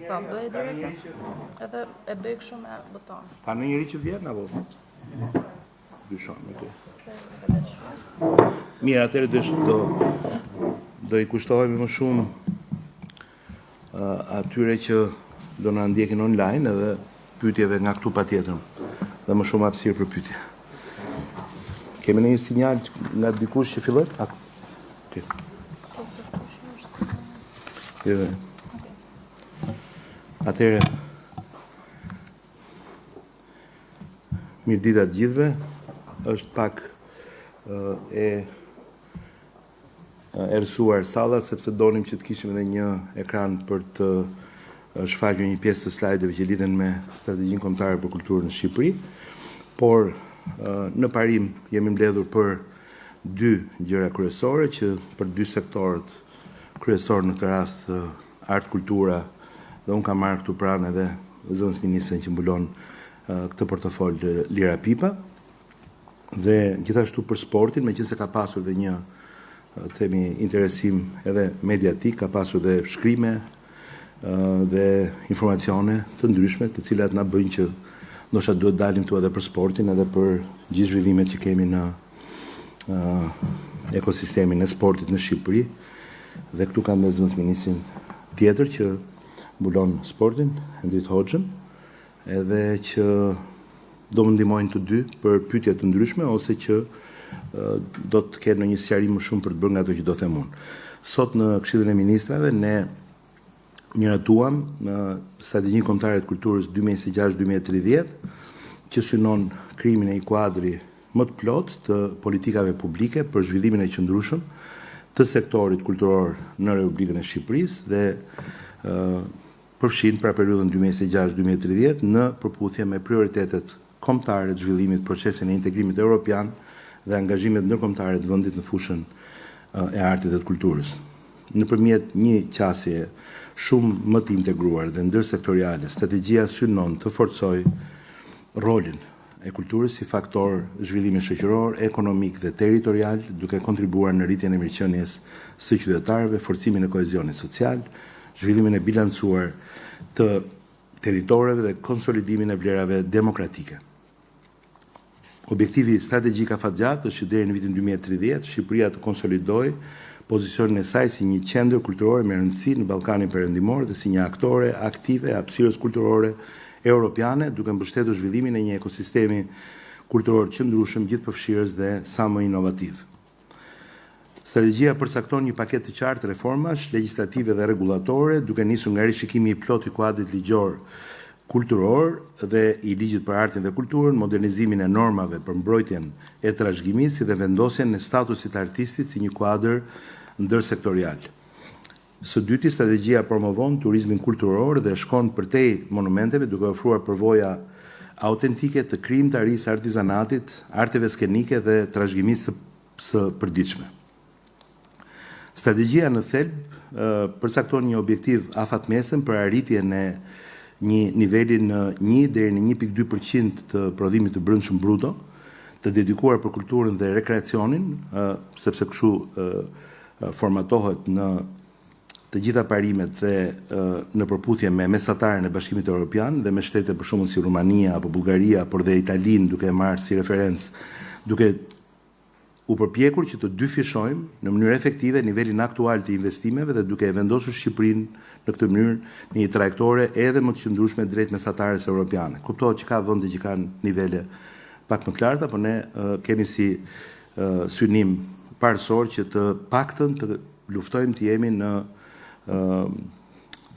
Po, bëj direkt. Edhe e bëj kështu me buton. Ka në njëri që vjen apo? Dyshon, okay. Mirë, atëherë do i kushtohemi më shumë atyre që do na ndjekin online edhe pyetjeve nga këtu patjetër. Dhe më shumë hapësirë për pyetje. Kemi një sinjal nga dikush që filloi? Okay. Atëherë, mirë dita të gjithëve, është pak e erësuar salla, sepse donim që të kishim edhe një ekran për të shfaqur një pjesë të slajdeve që lidhen me strategjinë kombëtare për kulturën në Shqipëri, por në parim jemi mbledhur për dy gjëra kryesore, që për dy sektorët kryesor në këtë rast art kultura, dhe unë kam marrë këtu pranë edhe zëvendës ministrin që mbulon këtë portofol Lira Pipa, dhe gjithashtu për sportin, meqense ka pasur dhe një themi interesim edhe mediatik, ka pasur dhe shkrime dhe informacione të ndryshme, të cilat na bëjnë që ndoshta duhet dalim këtu edhe për sportin, edhe për gjithë zhvillimet që kemi në ekosistemin e sportit në Shqipëri. Dhe këtu kam dhe zëvendës ministrin tjetër që mbulon sportin, Endrit Hoxhën, edhe që do më ndihmojnë të dy për pyetje të ndryshme, ose që do të kenë një sqarim më shumë për të bërë nga ato që do them unë. Sot në Këshillin e Ministrave ne miratuam në strategjinë kombëtare të kulturës 2026-2030, që synon krijimin e një kuadri më të plot të politikave publike për zhvillimin e qëndrueshëm të sektorit kulturor në Republikën e Shqipërisë dhe përfshin pra periudhën 2026-2030 në përputhje me prioritetet kombëtare të zhvillimit, procesin e integrimit evropian dhe angazhimet ndërkombëtare të vendit në fushën e artit dhe të kulturës. Nëpërmjet një qasje shumë më të integruar dhe ndërsektoriale, strategjia synon të forcojë rolin e kulturës si faktor zhvillimi shoqëror, ekonomik dhe territorial, duke kontribuar në rritjen e mirëqenies së qytetarëve, forcimin e kohezionit social, zhvillimin e bilancuar të territoreve dhe konsolidimin e vlerave demokratike. Objektivi strategjik afatgjatë është që deri në vitin 2030 Shqipëria të konsolidojë pozicionin e saj si një qendër kulturore me rëndësi në Ballkanin Perëndimor dhe si një aktore aktive e hapësirës kulturore europiane, duke mbështetur zhvillimin e një ekosistemi kulturor qëndrueshëm, gjithëpërfshirës dhe sa më inovativ. Strategjia përcakton një paketë të qartë reformash legjislative dhe rregullatore, duke nisur nga rishikimi i plotë i kuadrit ligjor kulturor dhe i ligjit për artin dhe kulturën, modernizimin e normave për mbrojtjen e trashëgimisë dhe vendosjen e statusit të artistit si një kuadër ndërsektorial. Së dyti, strategjia promovon turizmin kulturor dhe shkon përtej monumenteve, duke ofruar përvoja autentike të krijimtarisë artizanatit, arteve skenike dhe trashëgimisë së përditshme. Strategjia në thelb përcakton një objektiv afatmesëm për arritjen e një niveli në 1 deri në 1.2% të prodhimit të brendshëm bruto, të dedikuar për kulturën dhe rekreacionin, sepse kështu formatohet në të gjitha parimet dhe në përputhje me mesataren e Bashkimit Evropian dhe me shtete për shembull si Rumania apo Bullgaria, por dhe Italinë duke marrë si referencë, duke u përpjekur që të dyfishojmë në mënyrë efektive nivelin aktual të investimeve dhe duke e vendosur Shqipërinë në këtë mënyrë në një trajektore edhe më të qëndrueshme drejt mesatares europiane. Kuptohet që ka vende që kanë nivele pak më të larta, por ne kemi si synim parësor që të paktën të luftojmë të jemi në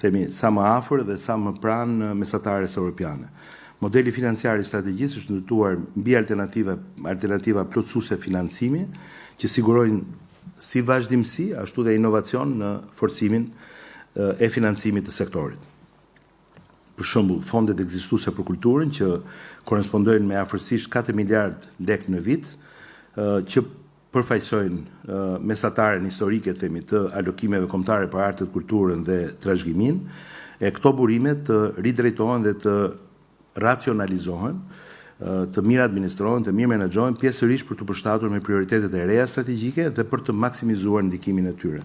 themi sa më afër dhe sa më pranë mesatares europiane. Modeli financiar i strategjisë është ndërtuar mbi alternativa plotësuese financimi, që sigurojnë si vazhdimsi, ashtu dhe inovacion në forcimin e financimit të sektorit. Për shembull, fondet ekzistuese për kulturën që korrespondojnë me afërsisht 4 miliard lek në vit, që përfaqësojnë mesataren historike themi të alokimeve kombëtare për artët, kulturën dhe trashëgiminë, e këto burime të ridrejtohen dhe të racionalizohen të mirë administrohen, të mirë menaxhohen, pjesërisht për të përshtatur me prioritetet e reja strategjike dhe për të maksimizuar ndikimin e tyre.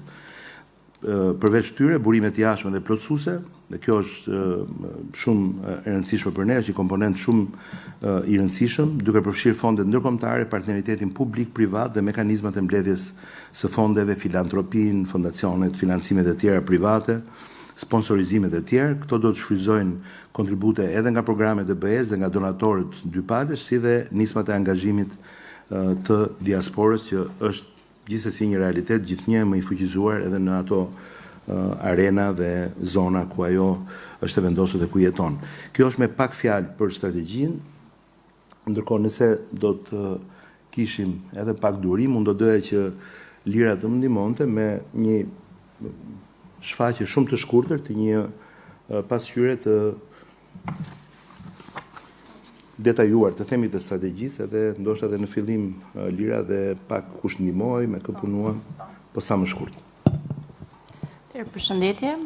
Përveç tyre, burimet jashtme dhe plotësuese, dhe kjo është shumë e rëndësishme për ne, është një komponent shumë i rëndësishëm, duke përfshirë fondet ndërkombëtare, partneritetin publik-privat dhe mekanizmat e mbledhjes së fondeve, filantropin, fondacionet, financimet e tjera private, sponsorizimet e tjerë. Këto do të shfrytëzojnë kontribute edhe nga programet e BE-s dhe nga donatorët dypalësh, si dhe nismat e angazhimit të diasporës, që është gjithsesi një realitet gjithnjë më i fuqizuar edhe në ato arena dhe zona ku ajo është e vendosur dhe ku jeton. Kjo është me pak fjalë për strategjinë, ndërkohë nëse do të kishim edhe pak durim, unë do doja që Lira të më ndihmonte me një shfaqje shumë të shkurtër të një pasqyre të detajuar të themi të strategjisë, edhe ndoshta edhe në fillim Lira dhe pak kush ndihmoi, me kë punuam, po sa më shkurt. Përshëndetje,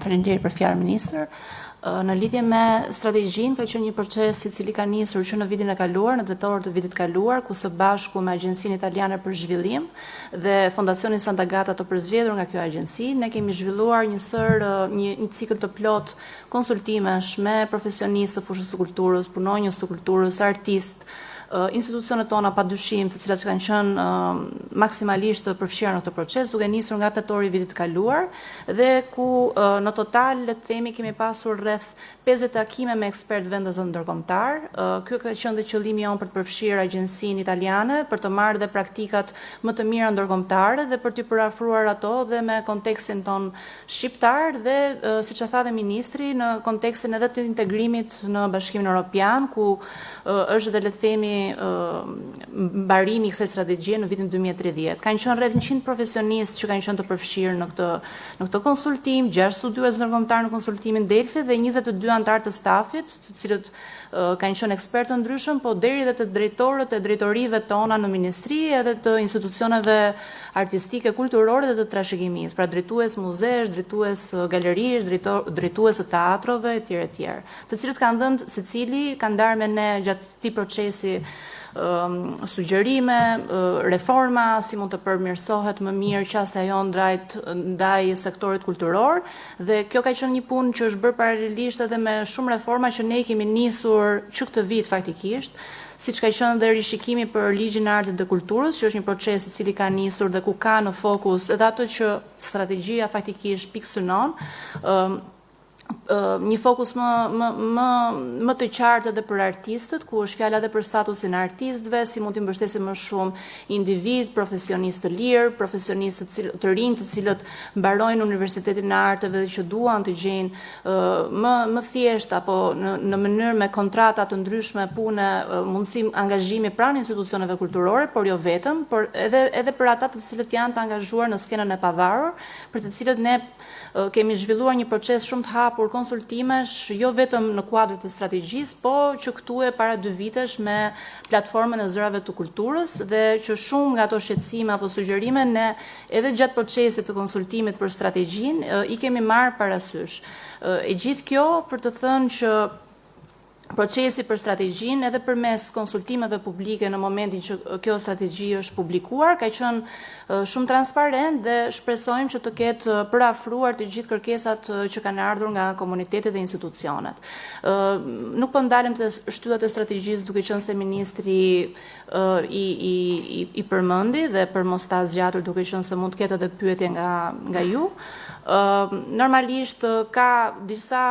faleminderit për fjalën ministër. Në lidhje me strategjinë, ka qenë një proces i cili ka nisur që në vitin e kaluar, në tetor të vitit kaluar, ku së bashku me Agjencinë Italiane për Zhvillim dhe Fondacionin Sant'Agata të përzgjedhur nga kjo agjenci, ne kemi zhvilluar një cikël të plot konsultimesh me profesionistë të fushës së kulturës, punonjës të kulturës, artistë, institucionet tona pa dyshim, të cilat kanë qenë maksimalisht të përfshira në këtë proces, duke nisur nga tetori i vitit kaluar, dhe ku në total, le të themi, kemi pasur rreth 50 takime me ekspert vendës ndërkombëtar. Ky ka qenë dhe qëllimi jonë për të përfshirë agjencinë italiane, për të marrë dhe praktikat më të mira ndërkombëtare dhe për t'i përafruar ato dhe me kontekstin ton shqiptar dhe, siç e tha dhe ministri, në kontekstin edhe të integrimit në Bashkimin Evropian, ku është dhe le të themi mbarimi i kësaj strategjie në vitin 2030. Kanë qenë rreth 100 profesionistë që kanë qenë të përfshirë në këtë konsultim, 6 studiues ndërkombëtar në konsultimin Delphi dhe 22 anëtar të stafit, të cilët kanë qenë ekspertë të ndryshëm, po deri dhe të drejtorët e drejtorive tona në ministri edhe të institucioneve artistike, kulturore dhe të trashëgimisë, pra drejtues muzesh, drejtues galerish, drejtues të teatrove etj. Të cilët kanë dhënë secili, kanë ndarë me ne gjatë këtij procesi sugjerime, reforma, si mund të përmirësohet më mirë qasja jonë ndaj sektorit kulturor, dhe kjo ka qenë një punë që është bërë paralelisht edhe me shumë reforma që ne kemi nisur që këtë vit faktikisht, siç ka qenë dhe rishikimi për ligjin e artit dhe kulturës, që është një proces i cili ka nisur dhe ku ka në fokus edhe ato që strategjia faktikisht piksynon, një fokus më të qartë edhe për artistët, ku është fjala edhe për statusin e artistëve, si mund t'i mbështesim më shumë individ, profesionistë të lirë, profesionistë të rinj, të cilët mbarojnë Universitetin e Arteve dhe që duan të gjejnë më thjesht apo në mënyrë me kontrata të ndryshme pune, mundësi angazhimi pranë institucioneve kulturore, por jo vetëm, por edhe për ata të cilët janë të angazhuar në skenën e pavarur, për të cilët ne kemi zhvilluar një proces shumë të hapur konsultimesh, jo vetëm në kuadrin e strategjisë, po që këtu e para 2 vitesh me platformën e zërave të kulturës, dhe që shumë nga ato shqetësime apo sugjerime ne edhe gjatë procesit të konsultimit për strategjinë i kemi marrë parasysh. E gjithë kjo për të thënë që procesi për strategjinë edhe përmes konsultimeve publike në momentin që kjo strategji është publikuar ka qenë shumë transparent dhe shpresojmë që të ketë përafruar të gjithë kërkesat që kanë ardhur nga komunitetet dhe institucionet. Nuk po ndalem të shtyllat e strategjisë duke qenë se ministri i përmendi dhe për mos ta zgjatur duke qenë se mund të ketë edhe pyetje nga ju. Normalisht ka disa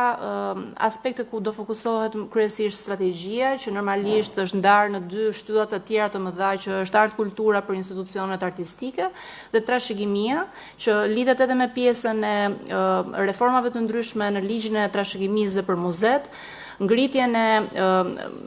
aspekte ku do fokusohet kryesisht strategjia, që normalisht është ndarë në 2 shtyllat të tjera të mëdha, që është art kultura për institucionet artistike dhe trashëgimia, që lidhet edhe me pjesën e reformave të ndryshme në ligjin e trashëgimisë dhe për muzet, ngritjen e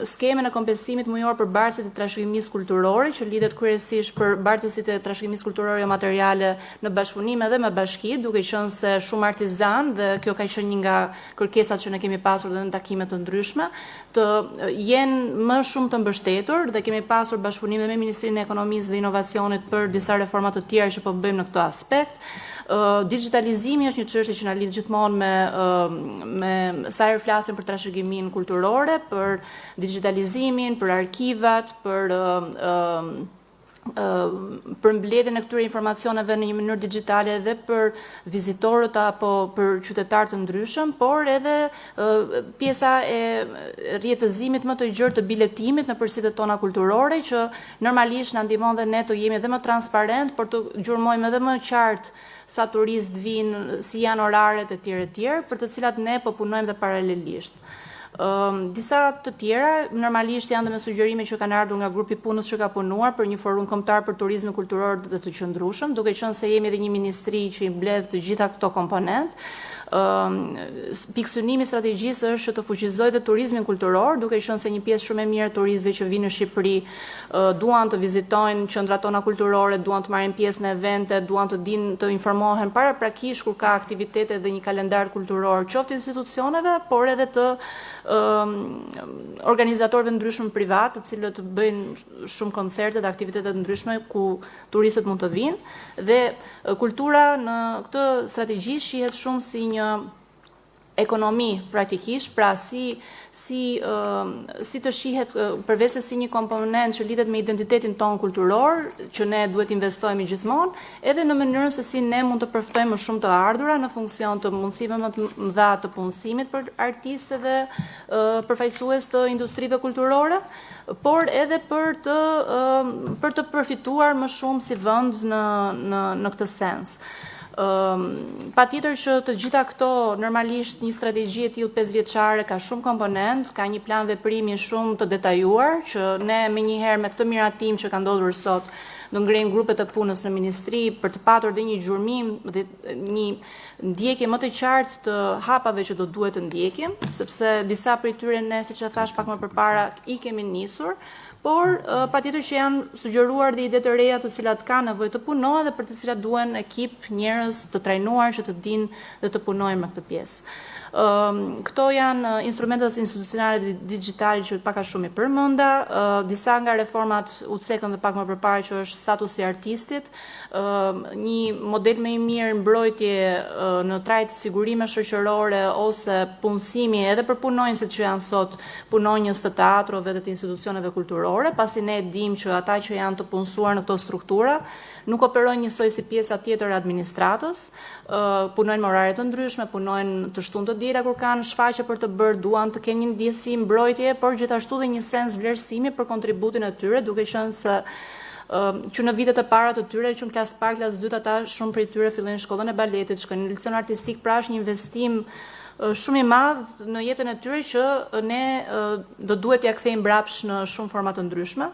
skemën e kompensimit mujor për bartësit e trashëgimisë kulturore, që lidhet kryesisht për bartësit e trashëgimisë kulturore materiale në bashkëpunim edhe me bashki, duke qenë se shumë artizan, dhe kjo ka qenë një nga kërkesat që ne kemi pasur dhe në takime të ndryshme, të jenë më shumë të mbështetur, dhe kemi pasur bashkëpunim dhe me Ministrinë e Ekonomisë dhe Inovacionit për disa reforma të tjera që po bëjmë në këtë aspekt. Digitalizimi është një çështje që na lidh gjithmonë me sa herë flasim për trashëgiminë kulturore, për digitalizimin, për arkivat, për mbledhjen e këtyre informacioneve në një mënyrë digjitale edhe për vizitorët apo për qytetarë të ndryshëm, por edhe pjesa e rjetëzimit më të gjerë të biletimit në përsitet tona kulturore, që normalisht na ndihmon dhe ne të jemi edhe më transparent, por të gjurmojmë edhe më qartë sa turistë vinë, si janë oraret e tjerë, për të cilat ne po punojmë dhe paralelisht. Disa të tjera normalisht janë dhe me sugjerime që kanë ardhur nga grupi punës që ka punuar për një forum kombëtar për turizmin kulturor dhe të qëndrueshëm, duke qenë se jemi edhe një ministri që i mbledh të gjitha këto komponent. Pikësynimi i strategjisë është që të fuqizojë dhe turizmin kulturor, duke qenë se një pjesë shumë e mirë e turistëve që vinë në Shqipëri duan të vizitojnë qendrat tona kulturore, duan të marrin pjesë në evente, duan të dinë, të informohen paraprakisht kur ka aktivitete dhe një kalendar kulturor, qoftë institucioneve, por edhe të organizatorëve ndryshëm privat, të cilët bëjnë shumë koncerte dhe aktivitete të ndryshme ku turistët mund të vinë, dhe kultura në këtë strategji shihet shumë si një ekonomi praktikisht, pra si të shihet përveç se si një komponent që lidhet me identitetin ton kulturor, që ne duhet investojmë gjithmonë, edhe në mënyrën se si ne mund të përftojmë më shumë të ardhura në funksion të mundësive më të mëdha të punësimit për artistë dhe përfaqësues të industrive kulturore, por edhe për të përfituar më shumë si vend në këtë sens. Patjetër që të gjitha këto, normalisht një strategji e tillë 5 vjeçare ka shumë komponent, ka një plan veprimi shumë të detajuar, që ne menjëherë me këtë miratim që ka ndodhur sot, do ngrejmë grupet e punës në ministri për të patur dhe një gjurmim dhe një ndjekje më të qartë të hapave që do duhet të ndjekim, sepse disa prej tyre ne, siç e thash pak më përpara, i kemi nisur, por patjetër që janë sugjeruar dhe ide të reja të cilat kanë nevojë të punohen dhe për të cilat duhen ekip, njerëz të trajnuar që të dinë dhe të punojnë me këtë pjesë. Këto janë instrumentet institucionale dhe digjitale që pak a shumë i përmenda, disa nga reformat u cekën dhe pak më përpara që është statusi i artistit, një model më i mirë mbrojtje në trajt sigurime shoqërore ose punësimi edhe për punonjësit që janë sot punonjës të teatrove dhe të institucioneve kulturore, pasi ne dim që ata që janë të punësuar në këto struktura nuk operojnë njësoj si pjesa tjetër e administratës, punojnë me orare të ndryshme, punojnë të shtunë të dira kur kanë shfaqje për të bërë, duan të kenë një ndjesi mbrojtje, por gjithashtu dhe një sens vlerësimi për kontributin e tyre, duke qenë se që në vitet e para të tyre, që në klasë parë, klasë 2, ata shumë prej tyre fillojnë shkollën e baletit, shkojnë në licen artistik, pra është një investim shumë i madh në jetën e tyre që ne do duhet t'ia kthejmë mbrapsht në shumë forma të ndryshme.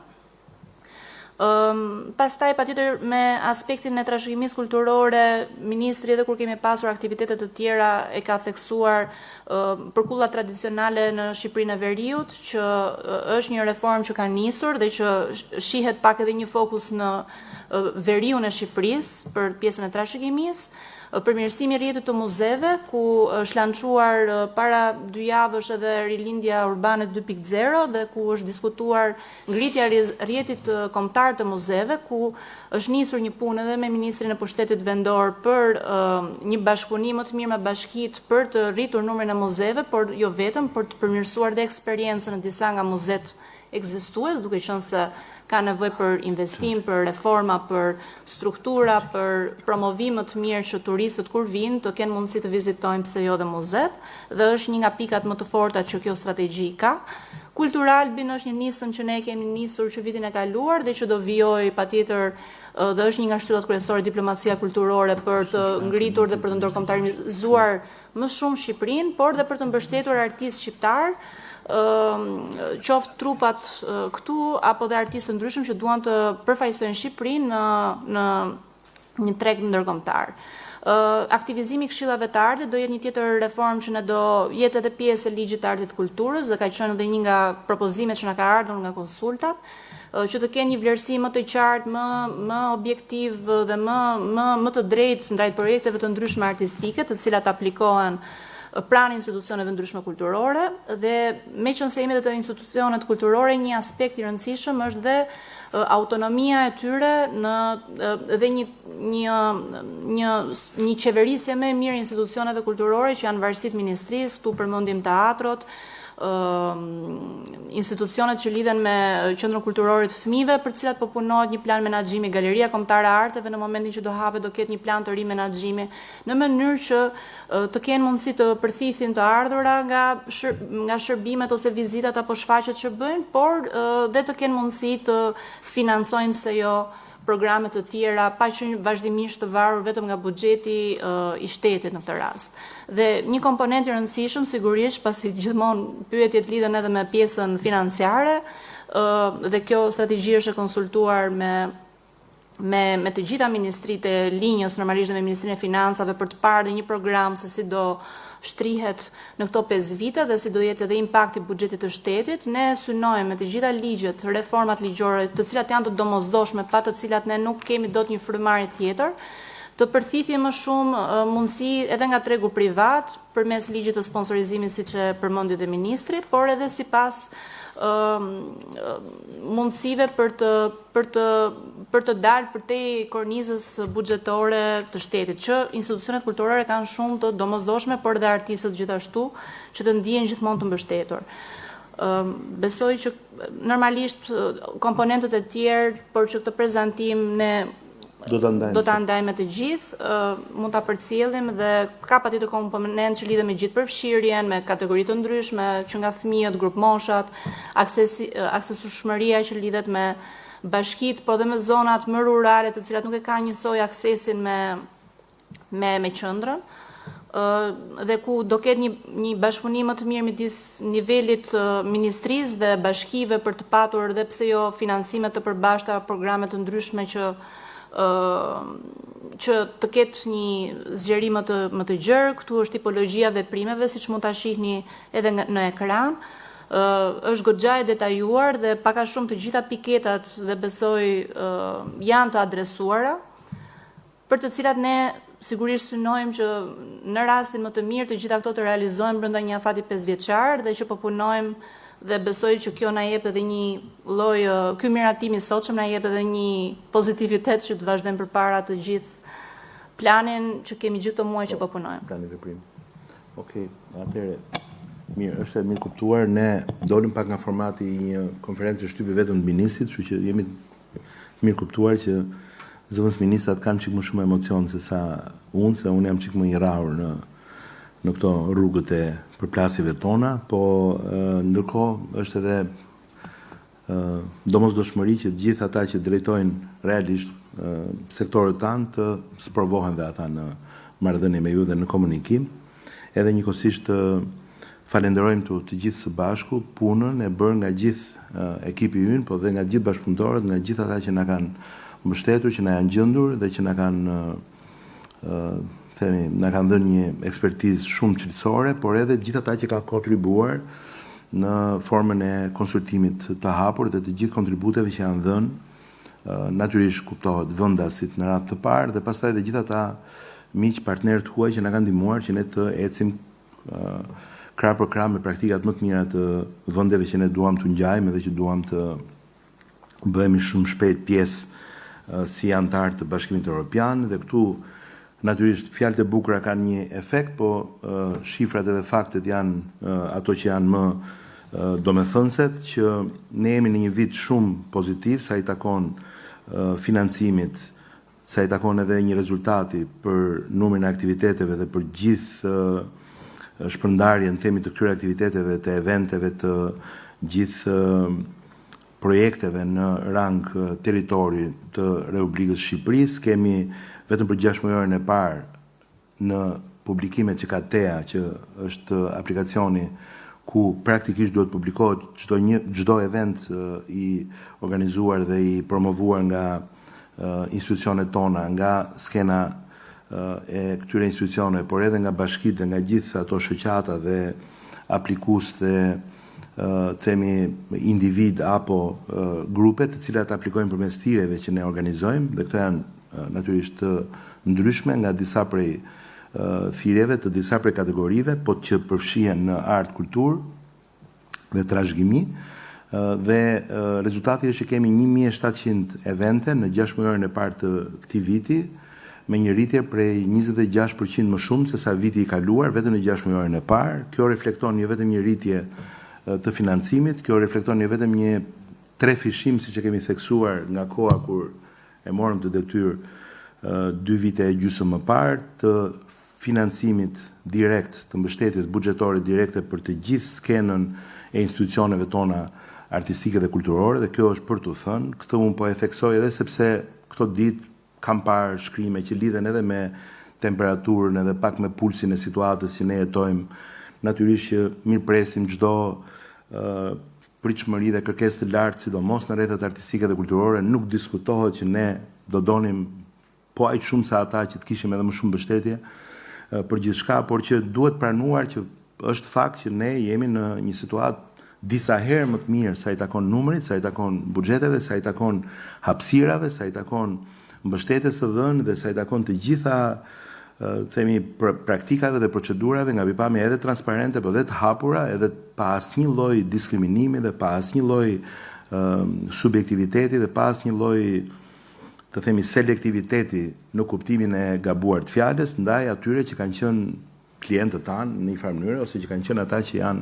Pastaj patjetër me aspektin e trashëgimisë kulturore, ministri edhe kur kemi pasur aktivitete të tjera e ka theksuar përkullat tradicionale në Shqipërinë e Veriut, që është një reformë që ka nisur dhe që shihet pak edhe një fokus në veriun e Shqipërisë për pjesën e trashëgimisë, përmirësimi i rrjetit të muzeve, ku është lançuar para 2 javësh edhe rilindja urbane 2.0 dhe ku është diskutuar ngritja e rrjetit kombëtar të muzeve, ku është nisur një punë edhe me ministrin e pushtetit vendor për një bashkëpunim më të mirë me bashkitë për të rritur numrin e muzeve, por jo vetëm, për të përmirësuar dhe eksperiencën e disa nga muzet ekzistues, duke qenë se ka nevojë për investim, për reforma, për struktura, për promovim më të mirë që turistët kur vinë të kenë mundësi të vizitojnë pse jo dhe muzet, dhe është një nga pikat më të forta që kjo strategji ka. Kulturalbin është një nisëm që ne kemi nisur që vitin e kaluar dhe që do vijoj patjetër dhe është një nga shtyllat kryesore diplomacia kulturore për të ngritur dhe për të ndërkombëtarizuar më shumë Shqipërinë, por dhe për të mbështetur artistë shqiptar, qoftë trupat këtu apo dhe artistë ndryshëm që duan të përfaqësojnë Shqipërinë në një treg ndërkombëtar. Aktivizimi i këshillave të artit do jetë një tjetër reformë që ne do jetë edhe pjesë e ligjit të artit kulturës dhe ka qenë edhe një nga propozimet që na ka ardhur nga konsultat, që të kenë një vlerësim më të qartë, më objektiv dhe më të drejtë ndaj projekteve të ndryshme artistike, të cilat aplikohen pranë institucioneve ndryshme kulturore, dhe me qenë se jemi të institucionet kulturore, një aspekt i rëndësishëm është dhe autonomia e tyre dhe një qeverisje më e mirë institucioneve kulturore që janë varësitë ministrisë, këtu përmendim teatrot, institucionet që lidhen me qendrën kulturore të fëmijëve, për të cilat po punohet një plan menaxhimi. Galeria Kombëtare e Arteve në momentin që do hapet do ketë një plan të ri menaxhimi, në mënyrë që të kenë mundësi të përthithin të ardhura nga shërbimet ose vizitat apo shfaqjet që bëjnë, por dhe të kenë mundësi të financojnë pse jo programe të tjera, pa që vazhdimisht të varur vetëm nga buxheti i shtetit në këtë rast. Dhe një komponent i rëndësishëm, sigurisht, pasi gjithmonë pyetjet lidhen edhe me pjesën financiare, dhe kjo strategji është e konsultuar me të gjitha ministritë e linjës, normalisht me Ministrinë e Financave, për të parë dhe një program se si do shtrihet në këto 5 vite dhe si do jetë edhe impakti i buxhetit të shtetit. Ne synojmë me të gjitha ligjet, reformat ligjore, të cilat janë të domosdoshme, pa të cilat ne nuk kemi dot një frymarrje tjetër, të përthithje më shumë mundësi edhe nga tregu privat, përmes ligjit të sponsorizimit siç e përmendi dhe ministri, por edhe sipas mundësive për të dalë përtej kornizës buxhetore të shtetit, që institucionet kulturore kanë shumë të domosdoshme, por dhe artistët gjithashtu, që të ndihen gjithmonë të mbështetur. Besoj që normalisht komponentët e tjerë, por që këtë prezantim ne do ta ndajmë të gjithë, mund ta përcjellim dhe ka patjetër komponent që lidhen me gjithë përfshirjen, me kategori të ndryshme, që nga fëmijët, grup moshat, aksesueshmëria që lidhet me bashkitë, po dhe me zonat më rurale, të cilat nuk e kanë njësoj aksesin me qendrën, dhe ku do ketë një bashkëpunim më të mirë midis nivelit ministrisë dhe bashkive për të patur edhe pse jo financime të përbashkëta, programe të ndryshme që të ketë një zgjerim më të gjerë. Këtu është tipologjia veprimeve, siç mund ta shihni edhe në ekran. Është goxha e detajuar dhe pak a shumë të gjitha piketat dhe besoj janë të adresuara, për të cilat ne sigurisht synojmë që në rastin më të mirë të gjitha këto të realizojmë brenda një afati 5 vjeçar dhe që po punojmë, dhe besoj që kjo na jep edhe një lloj, ky miratim i sotshëm na jep edhe një pozitivitet që të vazhdojmë përpara të gjithë planin që kemi gjithë këto muaj që po punojmë. Plani veprim. Okej, atëherë mirë, është e mirë kuptuar. Ne dolim pak nga formati i një konferencë shtypi vetëm të ministrit, kështu që jemi mirë kuptuar që zëvendës ministrat kanë çik më shumë emocion se sa unë, se unë jam çik më i rrahur në këto rrugët e përplasjeve tona, po ndërkohë është edhe domosdoshmëri që gjithë ata që drejtojnë realisht sektorët tanë të sprovohen dhe ata në marrëdhënie me ju dhe në komunikim. Edhe njëkohësisht falenderojmë të gjithë së bashku punën e bërë nga gjithë ekipi ynë, po dhe nga gjithë bashkëpunëtorët, nga gjithë ata që na kanë mbështetur, që na janë gjendur dhe që na kanë dhënë një ekspertizë shumë cilësore, por edhe gjithë ata që kanë kontribuar në formën e konsultimit të hapur dhe të gjithë kontributeve që janë dhënë, natyrisht kuptohet vendasit në radhë të parë dhe pastaj edhe gjithë ata miq, partnerët huaj që na kanë ndihmuar që ne të ecim krah për krah me praktikat më të mira të vendeve që ne duam të ngjajmë dhe që duam të bëhemi shumë shpejt pjesë si antar të Bashkimit Evropian. Dhe këtu natyrisht fjalët e bukura kanë një efekt, po shifrat edhe faktet janë ato që janë më domethënëset, që ne jemi në një vit shumë pozitiv sa i takon financimit, sa i takon edhe një rezultati për numrin e aktiviteteve dhe për gjithë shpërndarjen themi të këtyre aktiviteteve, të eventeve, të gjithë projekteve në rang territori të Republikës Shqipërisë. Kemi vetëm për 6 muajin e parë në publikimet që ka TEA, që është aplikacioni ku praktikisht duhet publikohet çdo event i organizuar dhe i promovuar nga institucionet tona, nga skena e këtyre institucioneve, por edhe nga bashkitë dhe nga gjithë ato shoqata dhe aplikus dhe themi individ apo grupe të cilat aplikojnë përmes thirrjeve që ne organizojmë, dhe këto janë natyrisht të ndryshme nga disa prej thirrjeve të disa prej kategorive, po që përfshihen në art, kulturë dhe trashëgimi. dhe rezultati është që kemi 1700 evente në 6 muajin e parë të këtij viti, me një rritje prej 26% më shumë se sa viti i kaluar, vetëm në 6 muajin e parë. Kjo reflekton jo vetëm një rritje të financimit, kjo reflekton jo vetëm një trefishim, siç e kemi theksuar nga koha kur e morëm të detyrë 2 vite e gjysmë më parë, të financimit direkt të mbështetjes buxhetore direkte për të gjithë skenën e institucioneve tona artistike dhe kulturore, dhe kjo është për t'u thënë. Këtë unë po e theksoj edhe sepse këto ditë kam parë shkrime që lidhen edhe me temperaturën edhe pak me pulsin e situatës që ne jetojmë. Natyrisht që mirëpresim çdo pritshmëri dhe kërkesë të lartë, sidomos në rrethet artistike dhe kulturore. Nuk diskutohet që ne do donim po aq shumë sa ata që të kishim edhe më shumë mbështetje për gjithçka, por që duhet pranuar që është fakt që ne jemi në një situatë disa herë më të mirë sa i takon numrit, sa i takon buxheteve, sa i takon hapësirave, sa i takon mbështetjes së dhënë dhe sa i takon të gjitha themi praktikave dhe procedurave nga pikpamje edhe transparente, por edhe të hapura, edhe pa asnjë lloj diskriminimi dhe pa asnjë lloj subjektiviteti dhe pa asnjë lloj të themi selektiviteti në kuptimin e gabuar të fjalës ndaj atyre që kanë qenë klientët tanë në një farë mënyrë, ose që kanë qenë ata që janë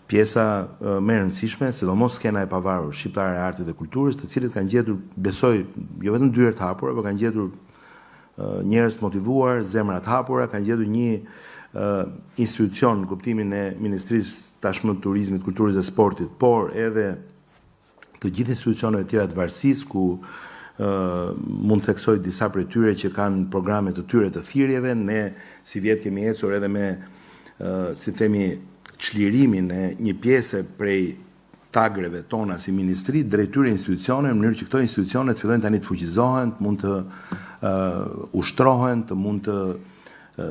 pjesa më e rëndësishme, sidomos skena e pavarur shqiptare e artit dhe kulturës, të cilët kanë gjetur, besoj, jo vetëm dyert të hapura, por kanë gjetur njerëz të motivuar, zemra të hapura, kanë gjetur një institucion në kuptimin e Ministrisë tashmë të Turizmit, Kulturës dhe Sportit, por edhe të gjithë institucioneve tjera të varësisë, ku mund të theksoj disa prej tyre që kanë programe të tyre të thirrjeve. Ne si vjet kemi ecur edhe me si themi çlirimin e një pjese prej tagreve tona si ministri drejt këtyre institucioneve, në mënyrë që këto institucione të fillojnë tani të fuqizohen, të mund të ushtrohen, të mund të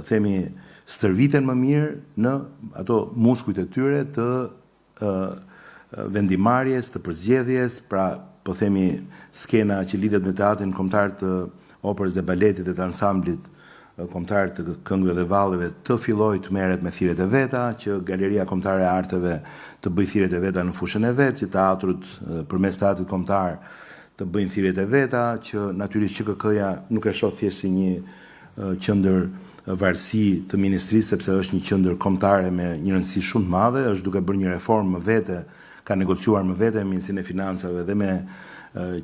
themi stërviten më mirë në ato muskujt e tyre të vendimarrjes, të përzgjedhjes, pra po themi skena që lidhet me teatrin kombëtar të operës dhe baletit dhe të ansamblit kombëtar të këngëve dhe vallëve të fillojë të merret me thirrjet e veta, që Galeria Kombëtare e Arteve të bëjë thirrjet e veta në fushën e vet, që teatrut përmes teatrit kombëtar të bëjnë thirrjet e veta, që natyrisht QKK-ja nuk e shoh thjesht si një qendër varësi të ministrisë, sepse është një qendër kombëtare me një rëndësi shumë të madhe, është duke bërë një reformë më vete, ka negociuar më vete me Ministrinë e Financave dhe me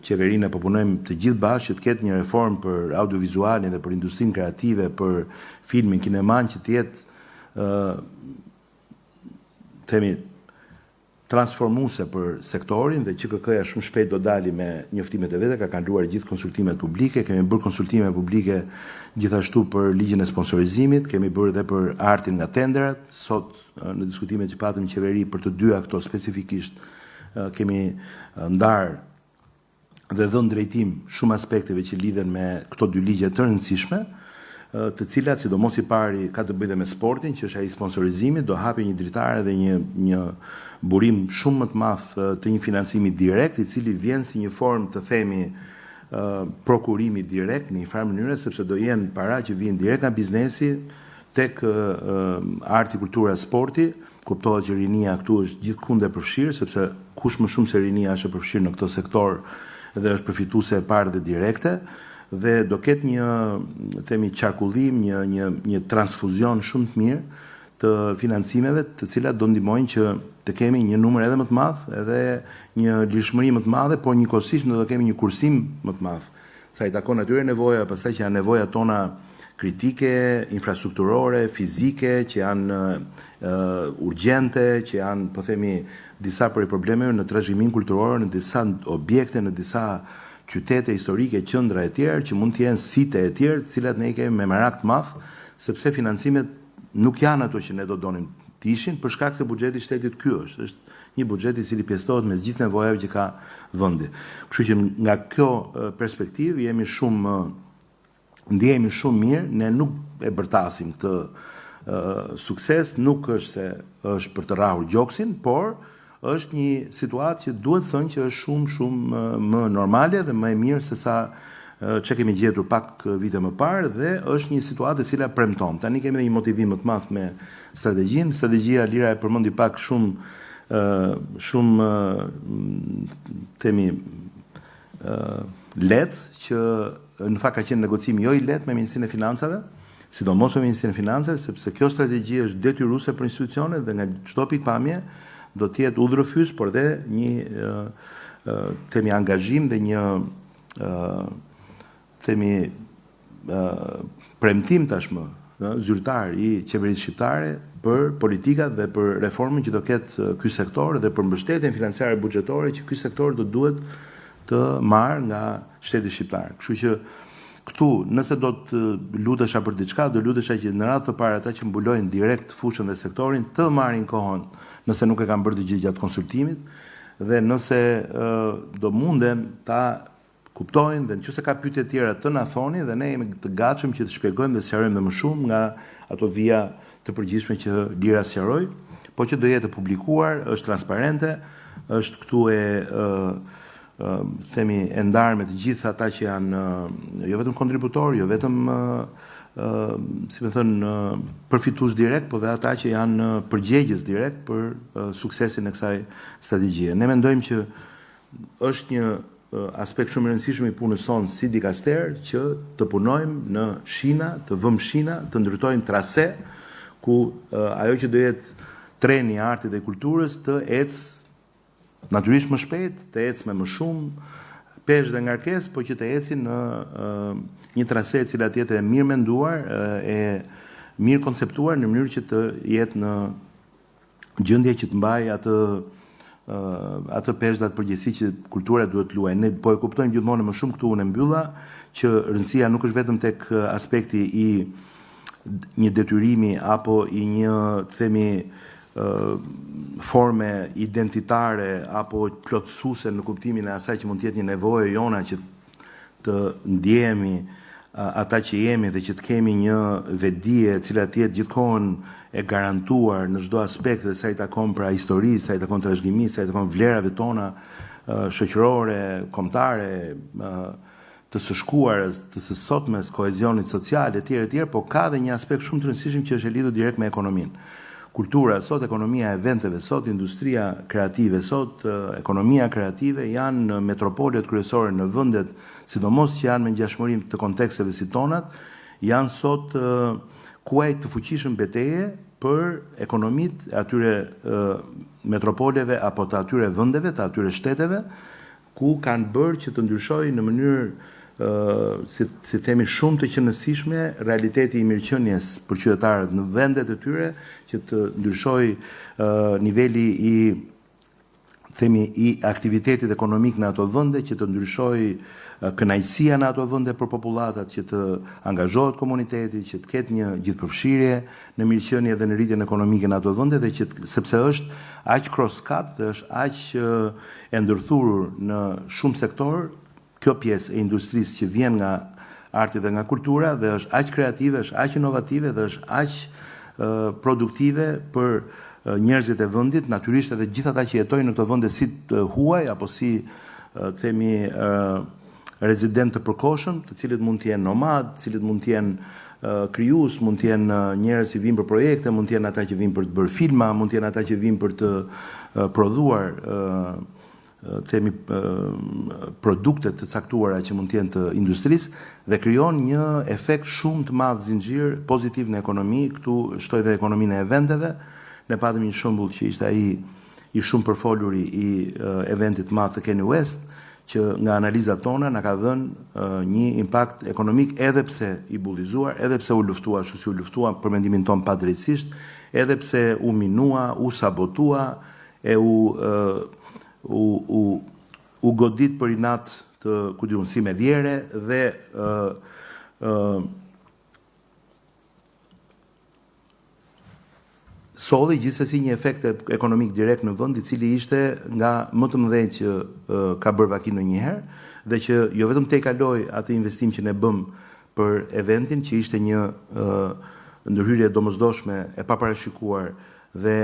qeverinë, e po punojmë të gjithë bashkë që të ketë një reformë për audiovizualin dhe për industrinë kreative, për filmin, kineman, që të jetë themi transformuese për sektorin, dhe QKK-ja shumë shpejt do dali me njoftimet e veta, ka kaluar gjithë konsultimet publike, kemi bërë konsultime publike gjithashtu për ligjin e sponsorizimit, kemi bërë edhe për artin nga tenderat. Sot në diskutimet që patëm në qeveri për të dyja këto specifikisht kemi ndarë dhe dhënë drejtim shumë aspekteve që lidhen me këto dy ligje të rëndësishme, të cilat, sidomos i pari, ka të bëjë dhe me sportin, që është ai sponsorizimit, do hapi një dritare dhe një burim shumë më të madh të një financimi direkt, i cili vjen si një formë të themi prokurimi direkt në një farë mënyrë, sepse do jenë para që vijnë direkt nga biznesi tek arti, kultura, sporti. Kuptohet që rinia këtu është gjithkund e përfshirë, sepse kush më shumë se rinia është e përfshirë në këtë sektor dhe është përfituese e parë dhe direkte, dhe do ketë një themi qarkullim, një transfuzion shumë të mirë të financimeve, të cilat do ndihmojnë që të kemi një numër edhe më të madh, edhe një lirshmëri më të madhe, por njëkohësisht do kemi një kursim më të madh. Sa i takon atyre nevoja, pastaj që janë nevojat tona kritike, infrastrukturore, fizike, që janë urgjente, që janë, po themi, disa prej problemeve në trashëgiminë kulturore, në disa objekte, në disa qytete historike, qendra e tjerë, që mund të jenë site e tjerë, të cilat ne i kemi me merak të madh, sepse financimet nuk janë ato që ne do donim të ishin, për shkak se buxheti i shtetit ky është një buxhet i cili pjesëtohet me gjithë nevojave që ka vendi. Kështu që nga kjo perspektivë ndjehemi shumë mirë, ne nuk e bërtasim këtë sukses, nuk është se është për të rrahur gjoksin, por është një situatë që duhet thënë që është shumë më normale dhe më e mirë se sa që kemi gjetur pak vite më parë, dhe është një situatë e cila premton. Tani kemi edhe një motivim më të madh me strategjinë. Strategjia Lira e përmendi pak shumë shumë themi lehtë, që në fakt ka qenë negocim jo i lehtë me Ministrinë e Financave, sidomos me Ministrinë e Financave, sepse kjo strategji është detyruese për institucionet dhe nga çdo pikpamje do të jetë udhërëfys, por dhe një themi angazhim dhe një themi premtim tashmë zyrtar i qeverisë shqiptare për politikat dhe për reformën që do ketë ky sektor dhe për mbështetjen financiare buxhetore që ky sektor do duhet të marrë nga shteti shqiptar. Kështu që këtu, nëse do të lutesha për diçka, do lutesha që në radhë të parë ata që mbulojnë direkt fushën dhe sektorin të marrin kohën, nëse nuk e kanë bërë të gjithë gjatë konsultimit, dhe nëse do munden ta kuptojnë dhe nëse ka pyetje të tjera të na thoni dhe ne jemi të gatshëm që të shpjegojmë dhe sqarojmë dhe më shumë nga ato vija të përgjithshme që Lira sqaroi, po që do jetë publikuar, është transparente, është këtu themi e ndarë me të gjithë ata që janë jo vetëm kontributor, jo vetëm si më thënë përfitues direkt, po dhe ata që janë përgjegjës direkt për suksesin e kësaj strategjie. Ne mendojmë që është një aspekt shumë i rëndësishëm i punës sonë si dikaster që të punojmë në shina, të vëmë shina, të ndërtojmë trase ku ajo që do jetë treni i artit dhe kulturës të ecë natyrisht më shpejt, të ecë me më shumë peshë dhe ngarkesë, po që të ecë në një trase e cila të jetë e mirë menduar, e mirë konceptuar në mënyrë që të jetë në gjendje që të mbajë atë peshë dhe atë përgjegjësi që kultura duhet luajë. Ne po e kuptojmë gjithmonë më shumë këtu unë e mbylla që rëndësia nuk është vetëm tek aspekti i një detyrimi apo i një themi forme identitare apo plotësuese në kuptimin e asaj që mund të jetë një nevojë jona që të ndjehemi ata që jemi dhe që të kemi një vetdije e cila të jetë gjithkohon e garantuar në çdo aspekt dhe sa i takon pra historisë, sa i takon trashëgimisë, sa i takon vlerave tona shoqërore, kombëtare, të së shkuarës, të së sotmes, kohezionit social etj, po ka dhe një aspekt shumë të rëndësishëm që është e lidhur direkt me ekonominë. Kultura sot, ekonomia e eventeve sot, industria kreative sot, ekonomia kreative janë në metropolet kryesore në vendet, sidomos që janë me ngjashmëri të konteksteve si tonat, janë sot kuaj të fuqishëm betejë për ekonomitë e atyre metropoleve apo të atyre vendeve, të atyre shteteve, ku kanë bërë që të ndryshojë në mënyrë si themi shumë të qëndrueshme realiteti i mirëqenies për qytetarët në vendet e tyre, që të ndryshojë niveli i aktivitetit ekonomik në ato vende, që të ndryshojë kënaqësia në ato vende për populatat, që të angazhohet komuniteti, që të ketë një gjithëpërfshirje në mirëqenie dhe në rritjen ekonomike në ato vende, dhe që sepse është aq cross-cut, dhe është aq e ndërthurur në shumë sektor, kjo pjesë e industrisë që vjen nga arti dhe nga kultura dhe është aq kreative, është aq inovative dhe është aq produktive për njerëzit e vendit, natyrisht edhe gjithë ata që jetojnë në këto vende si huaj apo si themi rezident të përkohshëm, të cilët mund të jenë nomad, të cilët mund të jenë krijues, mund të jenë njerëz që vinë për projekte, mund të jenë ata që vinë për të bërë filma, mund të jenë ata që vinë për të prodhuar themi produkte të caktuara që mund të jenë të industrisë dhe krijon një efekt shumë të madh zinxhir pozitiv në ekonomi. Këtu shtoj dhe ekonominë e eventeve. Ne patëm një shembull që ishte ai i shumë përfoluri i eventit të madh të Kanye West, që nga analizat tona na ka dhënë një impakt ekonomik edhe pse i bullizuar, edhe pse u luftua ashtu si u luftua për mendimin ton padrejtisht, edhe pse u minua, u sabotua, u godit për inat të si me vjere dhe solli gjithsesi një efekt ekonomik direkt në vend, i cili ishte nga më të mëdhenj që ka bërë Vaki ndonjëherë dhe që jo vetëm te kaloi atë investim që ne bëm për eventin, që ishte një ndërhyrje domosdoshme e paparashikuar dhe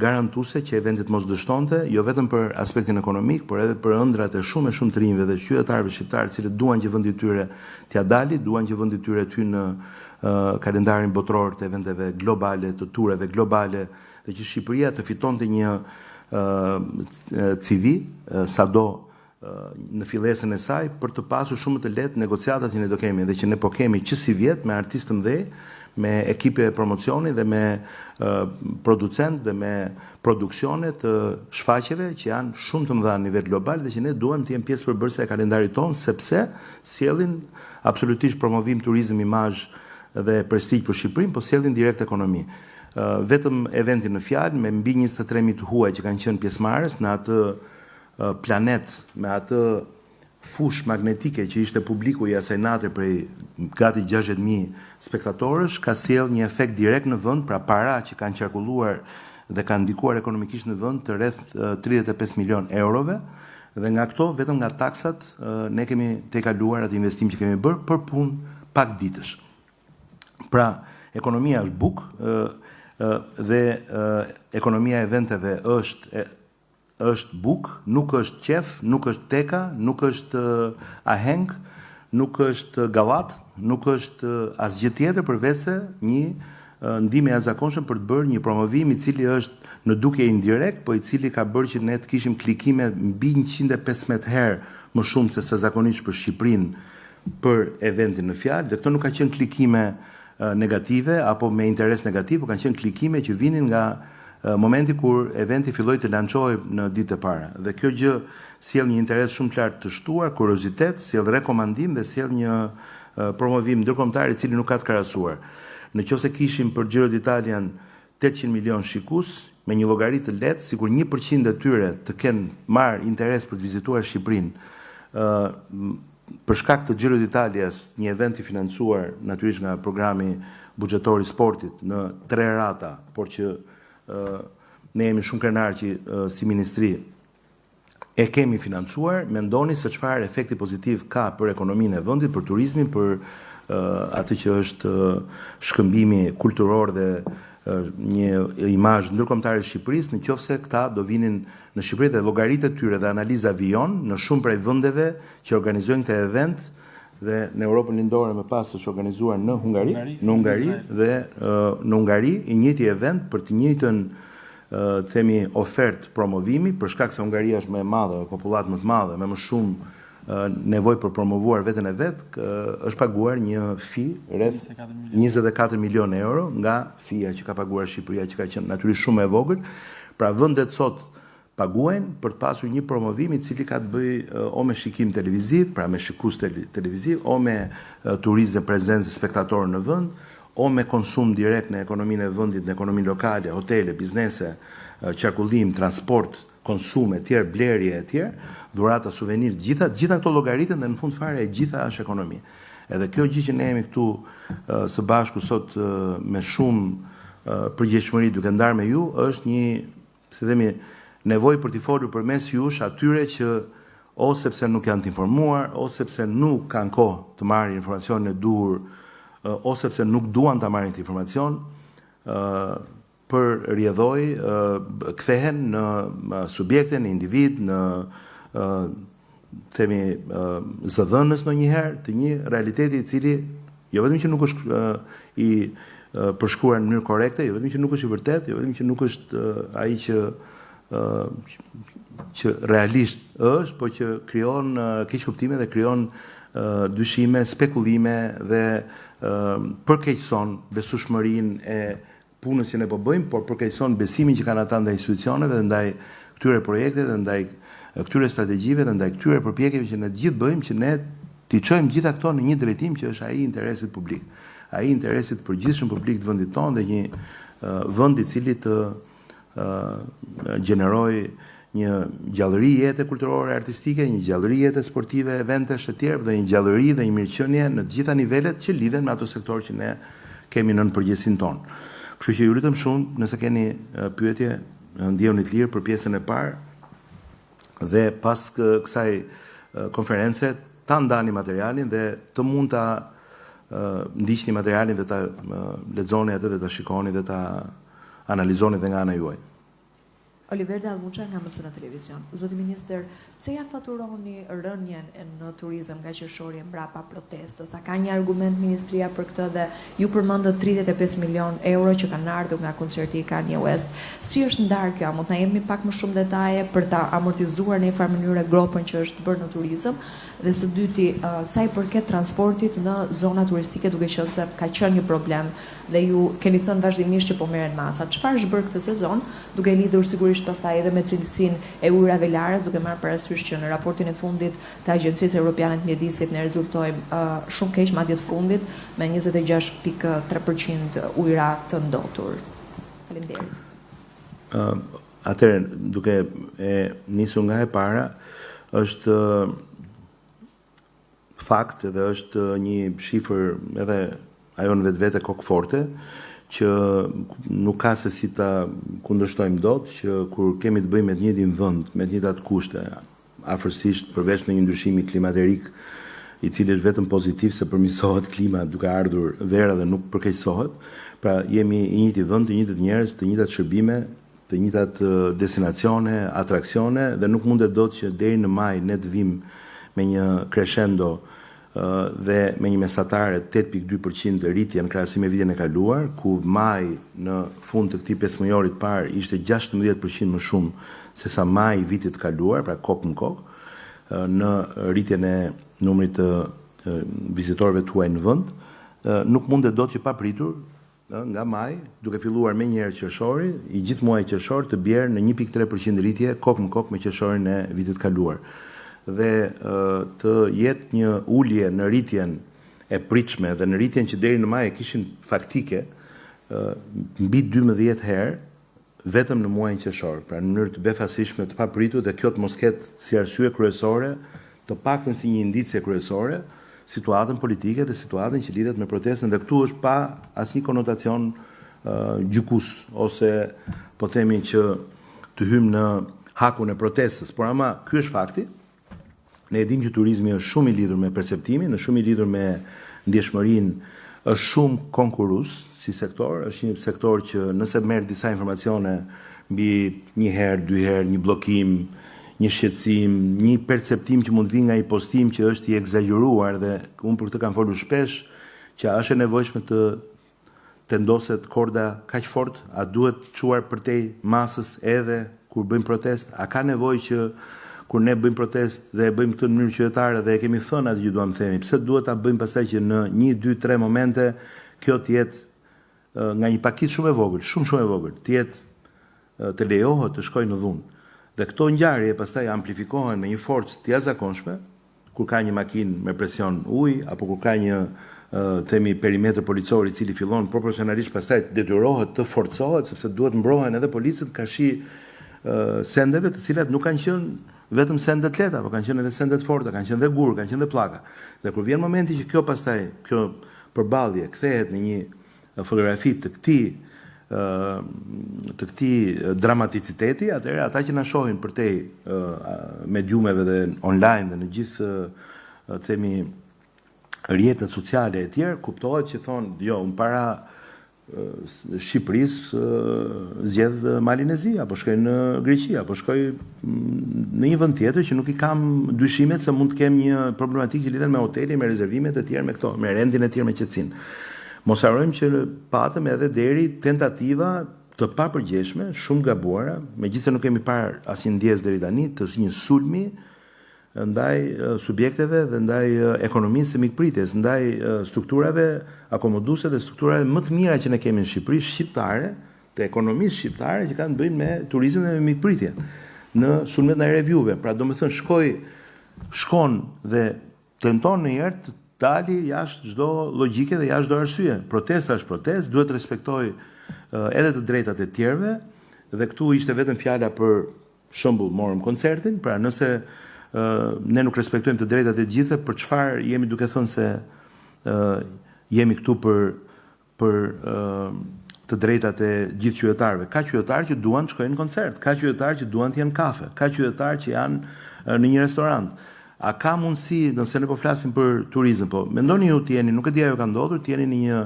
garantuese që eventi mos dështonte, jo vetëm për aspektin ekonomik, por edhe për ëndrat e shumë të rinjve dhe qytetarëve shqiptarë, të cilët duan që vendi i tyre t'ia dalë, duan që vendi i tyre ty në kalendarin botror të eventeve globale, të tureve globale, dhe që Shqipëria të fitonte një CV, sado në fillesën e saj, për të pasur shumë të lehtë negociatat që ne do kemi dhe që ne po kemi që si vjet me artistë të mëdhenj, me ekipe promocioni dhe me producent dhe me produksione të shfaqjeve që janë shumë të mëdha në nivel global dhe që ne duam të jemi pjesë përbërëse e kalendarit tonë sepse sjellin absolutisht promovim, turizëm, imazh dhe prestigj për Shqipërinë, po sjellin direkt ekonomi. Vetëm eventin në fjalë me mbi 23.000 të huaj që kanë qenë pjesëmarrës në atë planet me atë fush magnetike që ishte publiku i asaj nate prej gati 60.000 spektatorësh, ka sjell një efekt direkt në vend, pra para që kanë qarkulluar dhe kanë ndikuar ekonomikisht në vend të rreth 35 milion eurove, dhe nga këto vetëm nga taksat ne kemi tejkaluar atë investim që kemi bërë për punë pak ditësh. Pra, ekonomia është bukë dhe ekonomia e eventeve është buk, nuk është qef, nuk është teka, nuk është aheng, nuk është gallat, nuk është asgjë tjetër përveçse një ndihmë e jashtëzakonshme për të bërë një promovim i cili është në dukje indirekt, po i cili ka bërë që ne të kishim klikime mbi 115 herë më shumë se sa zakonisht për Shqipërinë për eventin në fjalë, dhe këto nuk kanë qenë klikime negative apo me interes negativ, por kanë qenë klikime që vinin nga momenti kur eventi filloi të lançohej në ditët e para. Dhe kjo gjë sjell një interes shumë të lartë të shtuar, kuriozitet, sjell rekomandim dhe sjell një promovim ndërkombëtar i cili nuk ka të krahasuar. Nëse kishim për Giro d'Italian 800 milion shikues me një llogari të lehtë, sikur 1% e tyre të kenë marrë interes për të vizituar Shqipërinë, për shkak të Giro d'Italias, një event i financuar natyrisht nga programi buxhetor i sportit në 3 rata, por që ne jemi shumë krenar që si ministri e kemi financuar, mendoni se çfarë efekti pozitiv ka për ekonominë e vendit, për turizmin, për atë që është shkëmbimi kulturor dhe një imazh ndërkombëtar i Shqipërisë, nëse këta do vinin në Shqipëri dhe llogaritë e tyre dhe analiza vijon në shumë prej vendeve që organizojnë këtë event dhe në Europën lindore më pas është organizuar në Hungari, dhe në Hungari i njëjti event për të njëjtën themi ofert promovimi, për shkak se Hungaria është më e madhe, popullat më të madhe, me më shumë nevojë për promovuar veten e vet, është paguar një fi rreth 24 milion euro nga fija që ka paguar Shqipëria, që ka qenë natyrisht shumë e vogël. Pra vendet sot paguajnë për të pasur një promovim i cili ka të bëjë o me shikim televiziv, pra me shikues televiziv, o me turizëm dhe prezencë spektatorë në vend, o me konsum direkt në ekonominë e vendit, në ekonominë lokale, hotele, biznese, qarkullim, transport, konsum etj, blerje etj, dhurata, suvenir, gjitha këto llogaritën dhe në fund fare e gjitha është ekonomi. Edhe kjo gjë që ne jemi këtu së bashku sot me shumë përgjegjësi duke ndarë me ju, është një, si themi, nevojë për t'i folur përmes jush atyre që o sepse nuk janë të informuar, o sepse nuk kanë kohë të marrin informacionin e duhur, o sepse nuk duan ta marrin këtë informacion, për rrjedhoj kthehen në subjekte, në individ, në themi zëdhënës ndonjëherë të një realiteti i cili jo vetëm që nuk është i përshkruar në mënyrë korrekte, jo vetëm që nuk është i vërtetë, jo vetëm që nuk është ai që realisht është, po që krijon keq kuptime dhe krijon dyshime, spekulime dhe përkeqëson besueshmërinë e punës që ne po bëjmë, por përkeqëson besimin që kanë ata ndaj institucioneve dhe ndaj këtyre projekteve dhe ndaj këtyre strategjive dhe ndaj këtyre përpjekjeve që ne gjithë bëjmë, që ne t'i çojmë gjitha këto në një drejtim që është ai i interesit publik. Ai i interesit përgjithshëm publik të vendit tonë dhe një vend i cili të gjeneroj një gjallëri jete kulturore, artistike, një gjallëri jete sportive, eventesh e tjerë, dhe një gjallëri dhe një mirëqenie në të gjitha nivelet që lidhen me ato sektor që ne kemi në përgjegjësinë tonë. Kështu që ju lutem shumë, nëse keni pyetje, ndjehuni të lirë për pjesën e parë dhe pas kësaj konference ta ndani materialin dhe të mund ta ndiqni materialin dhe ta lexoni atë dhe ta shikoni dhe ta analizoni dhe nga ana juaj. Oliverda Almuqa nga MCN Televizion. Zoti Minister, pse ja faturoni rënjen në turizëm nga qershori mbrapa protestës? A ka një argument ministria për këtë dhe ju përmendët 35 milion euro që kanë ardhur nga koncerti i Kanye West. Si është ndarë kjo? Mund të na jepni pak më shumë detaje për ta amortizuar në një farë mënyrë gropën që është bërë në turizëm? Dhe së dyti, sa i përket transportit në zona turistike, duke qenë se ka qenë një problem dhe ju keni thënë vazhdimisht që po merren masa. Çfarë është bërë këtë sezon, duke lidhur sigurisht pastaj edhe me cilësinë e ujrave lares, duke marrë parasysh që në raportin e fundit të Agjencisë Europiane të Mjedisit ne rezultojmë shumë keq madje të fundit me 26.3% ujra të ndotur. Faleminderit. Atëherë, duke e nisur nga e para, është fakt dhe është një shifër edhe ajo në vetvete kokëforte që nuk ka se si ta kundërshtojmë dot që kur kemi të bëjmë me të njëjtin vend, me të njëjtat kushte, afërsisht përveç me një ndryshimi klimaterik i cili është vetëm pozitiv se përmirësohet klima duke ardhur vera dhe nuk përkeqësohet, pra jemi i njëjti vend, të njëjtat njerëz, të njëjtat shërbime, të njëjtat destinacione, atraksione dhe nuk mundet dot që deri në maj ne të vim me një crescendo dhe me një mesatare 8.2% rritje në krahasim me vitin e kaluar, ku maj në fund të këtij 5 mujorit parë ishte 16% më shumë se sa maj i vitit kaluar, pra kokë në kokë, në rritjen e numrit të vizitorëve tuaj në vend, nuk mundet dot që papritur nga maj, duke filluar me njëherë qershori, i gjithë muaji qershor të bjerë në 1.3% rritje kokë në kokë me qershorin e vitit kaluar. Dhe të jetë një ulje në rritjen e pritshme dhe në rritjen që deri në maj e kishin faktike mbi 12 herë vetëm në muajin qershor, pra në mënyrë të befasishme, të papritur dhe kjo të mos ketë si arsye kryesore, të paktën si një indicje kryesore, situatën politike dhe situatën që lidhet me protestën dhe këtu është pa asnjë konotacion gjykus ose po themi që të hymë në hakun e protestës, por ama ky është fakti. Ne e dim që turizmi është shumë i lidhur me perceptimin, është shumë i lidhur me ndjeshmërinë, është shumë konkurrues si sektor, është një sektor që nëse merr disa informacione mbi një herë, dy herë, një bllokim, një shqetësim, një perceptim që mund të vinë nga një postim që është i egzageruar dhe unë për këtë kam folur shpesh që a është e nevojshme të tendoset korda kaq fort, a duhet çuar përtej masës edhe kur bëjmë protest, a ka nevojë që kur ne bëjmë protest dhe e bëjmë këtë në mënyrë qytetare dhe e kemi thënë atë që duam të themi, pse duhet ta bëjmë pastaj që në 1, 2, 3 momente kjo të jetë nga një pakicë shumë e vogël, shumë e vogël, të jetë të lejohet të shkojë në dhunë. Dhe këto ngjarje pastaj amplifikohen me një forcë të jashtëzakonshme, kur ka një makinë me presion ujë apo kur ka një themi perimetër policor i cili fillon proporcionalisht pastaj detyrohet të forcohet sepse duhet mbrohen edhe policët kashi sendeve të cilat nuk kanë qenë vetëm sendet lehta, por kanë qenë edhe sendet forta, kanë qenë dhe gur, kanë qenë dhe pllaka. Dhe kur vjen momenti që kjo pastaj, kjo përballje kthehet në një fotografi të këtij dramaticiteti, atëherë ata që na shohin përtej mediumeve dhe online dhe në gjithë themi rrjetet sociale e tjerë, kuptohet që thonë, jo, unë para Shqipërisë zgjedh Malin e Zi, apo shkoj në Greqi, apo shkoj në një vend tjetër që nuk i kam dyshimet se mund të kem një problematikë që lidhen me hoteli, me rezervimet e tjera, me këto, me rendin e tjerë, me qetësinë. Mos harrojmë që patëm edhe deri tentativa të papërgjeshme, shumë gabuara, megjithëse nuk kemi parë asnjë ndjes deri tani, të një sulmi ndaj subjekteve dhe ndaj ekonomisë së mikpritjes, ndaj strukturave akomoduese dhe strukturave më të mira që ne kemi në Shqipëri, shqiptare, të ekonomisë shqiptare që kanë të bëjnë me turizmin dhe me mikpritjen në sulmet ndaj reviewve. Pra domethënë shkon dhe tenton në herë të dali jashtë çdo logjike dhe jashtë çdo arsye. Protesta është protestë, duhet të respektoj edhe të drejtat e tjerëve dhe këtu ishte vetëm fjala për shembull morëm koncertin, pra nëse ne nuk respektojmë të drejtat e gjitha, për çfarë jemi duke thënë se jemi këtu për të drejtat e gjithë qytetarëve. Ka qytetarë që duan të shkojnë në koncert, ka qytetarë që duan të jenë kafe, ka qytetarë që janë në një restorant. a ka mundësi, nëse ne po flasim për turizëm, po mendoni ju të jeni, nuk e di ajo ka ndodhur, të jeni në një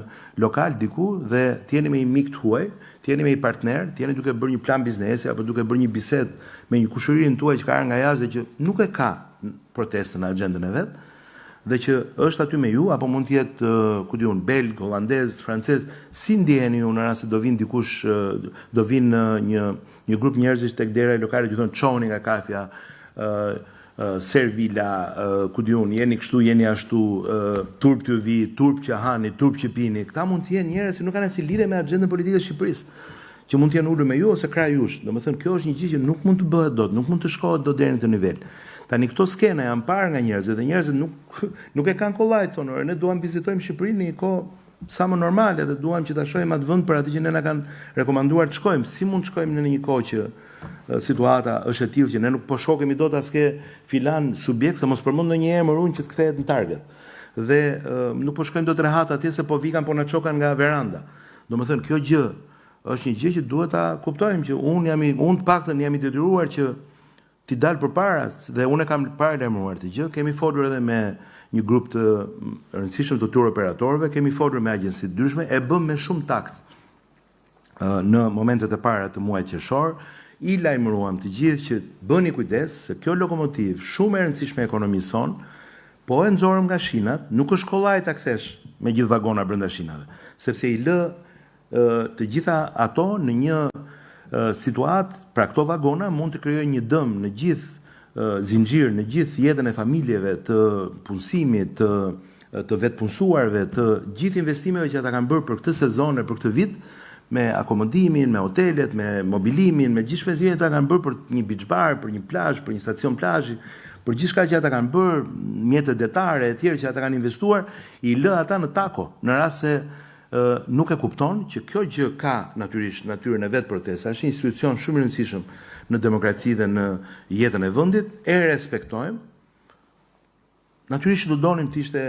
lokal diku dhe të jeni me një mik tuaj, të jeni me një partner, të jeni duke bërë një plan biznesi apo duke bërë një bisedë me një kushërinë tuaj që ka ardhur nga jashtë dhe që nuk e ka protestën në agjendën e vet, dhe që është aty me ju apo mund të jetë, ku diun, belg, holandez, francez, si ndjeheni ju në rast se do vinë dikush, do vinë një grup njerëzish tek dera e lokalit, ju thonë çoni nga kafja, servila, ku diun, jeni kështu, jeni ashtu, turp të vi, turp që hani, turp që pini. Këta mund të jenë njerëz që nuk kanë asnjë lidhje me agjendën politike të Shqipërisë, që mund të jenë ulur me ju ose kraj jush. Domethënë kjo është një gjë që nuk mund të bëhet dot, nuk mund të shkohet dot deri në këtë nivel. Tani këto skena janë parë nga njerëzit dhe njerëzit nuk e kanë kollajt, thonë, ne duam vizitojmë Shqipërinë në një kohë sa më normale dhe duam që ta shohim atë vend për atë që ne na kanë rekomanduar të shkojmë. Si mund të shkojmë në një kohë që situata është e tillë që ne nuk po shohemi dot aske filan subjekt, se mos përmend ndonjë emër unë që të kthehet në target. Dhe nuk po shkojmë dot rehat atje se po vikan po na çokan nga veranda. Domethënë kjo gjë është një gjë që duhet ta kuptojmë që unë të paktën jam i detyruar që ti dal përpara dhe unë kam parë lajmëruar këtë gjë. Kemi folur edhe me një grup të rëndësishëm të tur operatorëve, kemi folur me agjenci të ndryshme, e bëm me shumë takt në momentet e para të muajit qershor. I lajmëruam të gjithë që bëni kujdes se kjo lokomotiv shumë e rëndësishme e ekonomisë son, po e nxorëm nga shinat, nuk është kollaj ta kthesh me gjithë vagona brenda shinave, sepse i lë të gjitha ato në një situatë, pra këto vagona mund të krijojnë një dëm në gjithë zinxhir, në gjithë jetën e familjeve, të punësimit, të vetpunësuarve, të gjithë investimeve që ata kanë bërë për këtë sezon e për këtë vit, me akomodimin, me hotelet, me mobilimin, me gjithë shpenzimet që ata kanë bërë për një beach bar, për një plazh, për një stacion plazhi, për gjithçka që ata kanë bërë, mjetet detare e tjerë që ata kanë investuar, i lë ata në tako, në rast se nuk e kupton që kjo gjë ka natyrisht natyrën e vet protesta, është një institucion shumë i rëndësishëm në demokraci dhe në jetën e vendit, e respektojmë. Natyrisht do donim të ishte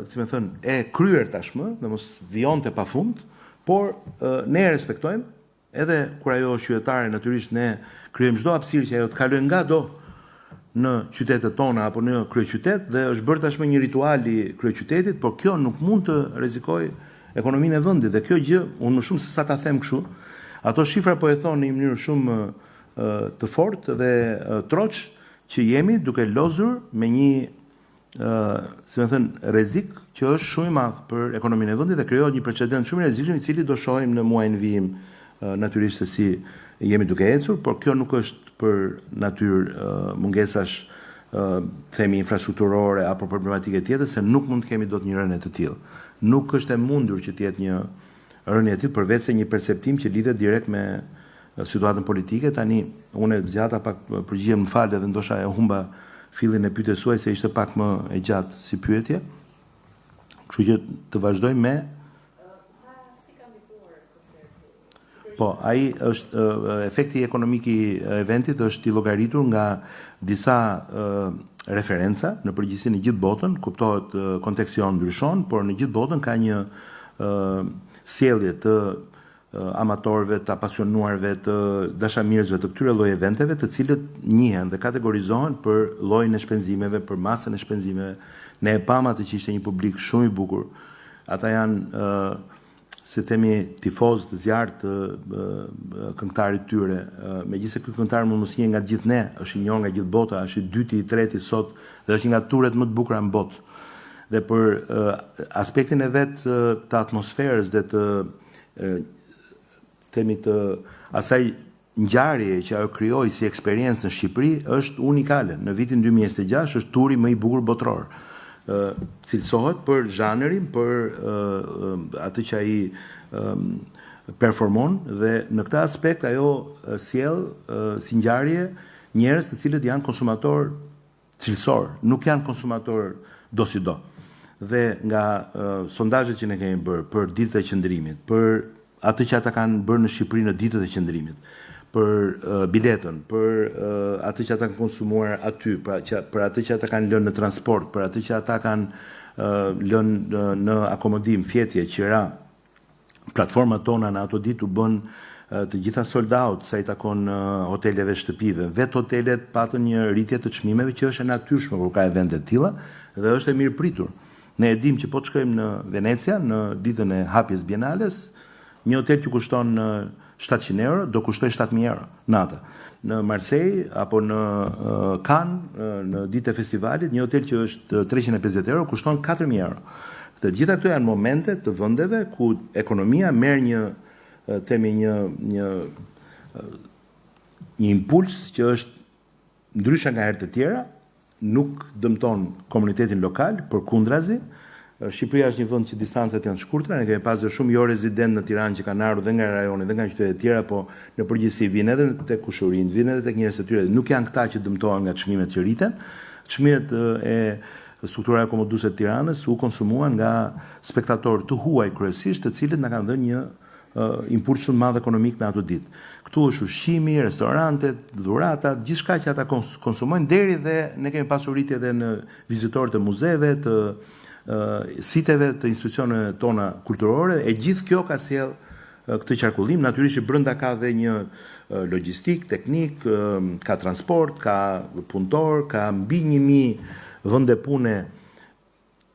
si më thënë, e kryer tashmë, dhe mos vionte pafund, por ne e respektojmë, edhe kur ajo është qytetare, natyrisht ne kryejmë çdo hapësirë që ajo të kalojë nga do në qytetet tona apo në kryeqytet dhe është bërë tashmë një ritual i kryeqytetit, por kjo nuk mund të rrezikojë ekonominë e vendit dhe kjo gjë, unë më shumë se sa ta them kështu, ato shifra po e thonë në një mënyrë shumë të fortë dhe troç që jemi duke lozur me një si më thënë, rrezik që është shumë i madh për ekonominë e vendit dhe krijohet një precedent shumë i rrezikshëm i cili do shohim në muajin vijim natyrisht se si jemi duke ecur, por kjo nuk është për natyrë mungesash themi infrastrukturore apo problematike tjetër, se nuk mund të kemi dot një rënje të tillë. Nuk është e mundur që të jetë një rënje të tillë përveç se një perceptim që lidhet direkt me situatën politike. Tani unë zgjata pak përgjigjem, më fal, edhe ndoshta e humba fillin e pyetjes suaj se ishte pak më e gjatë si pyetje. Kështu që të vazhdojmë me Po, ai është efekti ekonomik i eventit është i llogaritur nga disa referenca në përgjithësi në gjithë botën, kuptohet konteksti ndryshon, por në gjithë botën ka një sjellje të amatorëve, të apasionuarve, të dashamirësve të këtyre lloj eventeve, të cilët njihen dhe kategorizohen për llojin e shpenzimeve, për masën e shpenzimeve. Ne e pam atë që ishte një publik shumë i bukur. Ata janë se themi tifoz të zjarrt të këngëtarit tyre, megjithëse ky këngëtar mund mos njeh nga gjithë ne, është i njohur nga gjithë bota, është i dyti, i treti sot dhe është një nga turet më të bukura në botë. Dhe për aspektin e vet të atmosferës dhe të themi të asaj ngjarje që ajo krijoi si eksperiencë në Shqipëri është unikale. Në vitin 2026 është turi më i bukur botror. Cilësohet për zhanërin, për atë që ai performon dhe në këtë aspekt ajo sjell si ngjarje njerëz të cilët janë konsumator cilësor, nuk janë konsumator do si do. Dhe nga sondazhet që ne kemi bërë për ditët e qëndrimit, për atë që ata kanë bërë në Shqipëri në ditët e qëndrimit, për biletën, për atë që ata kanë konsumuar aty, për atë që ata kanë lënë në transport, për atë që ata kanë lënë në akomodim, fjetje, qira, platformat tona në ato ditë u bën të gjitha sold out sa i takon hoteleve, shtëpive. Vetë hotelet patën një rritje të çmimeve që është e natyrshme kur ka evente të tilla dhe është e mirë pritur. Ne e dim që po të shkojmë në Venecia në ditën e hapjes bienales, një hotel që kushton 700 euro do kushtoj 7.000 euro nata. Në Marseille apo në Cannes në ditë e festivalit, një hotel që është 350 euro kushton 4.000 euro. Të gjitha këto janë momente të vendeve ku ekonomia merr një impuls që është ndryshe nga herët e tjera, nuk dëmton komunitetin lokal, por kundrazi. Shqipëria është një vend që distancat janë shkurtra, ne kemi pasur shumë jo rezident në Tiranë që kanë ardhur dhe nga rajoni dhe nga qytetet e tjera, po në përgjithësi vinë edhe tek kushurinë, vinë edhe tek njerëzit e tyre. Nuk janë këta që dëmtohen nga çmimet që rriten. Çmimet e struktura akomoduese të Tiranës u konsumuan nga spektatorë të huaj kryesisht, të cilët na kanë dhënë një impuls shumë madh ekonomik në ato ditë. Këtu është ushqimi, restorantet, dhuratat, gjithçka që ata konsumojnë deri dhe ne kemi pasur rritje edhe në vizitorët e muzeve, të siteve, të institucioneve tona kulturore, e gjithë kjo ka sjell këtë qarkullim. Natyrisht që brenda ka dhe një logjistik, teknik, ka transport, ka punëtor, ka mbi 1.000 vende pune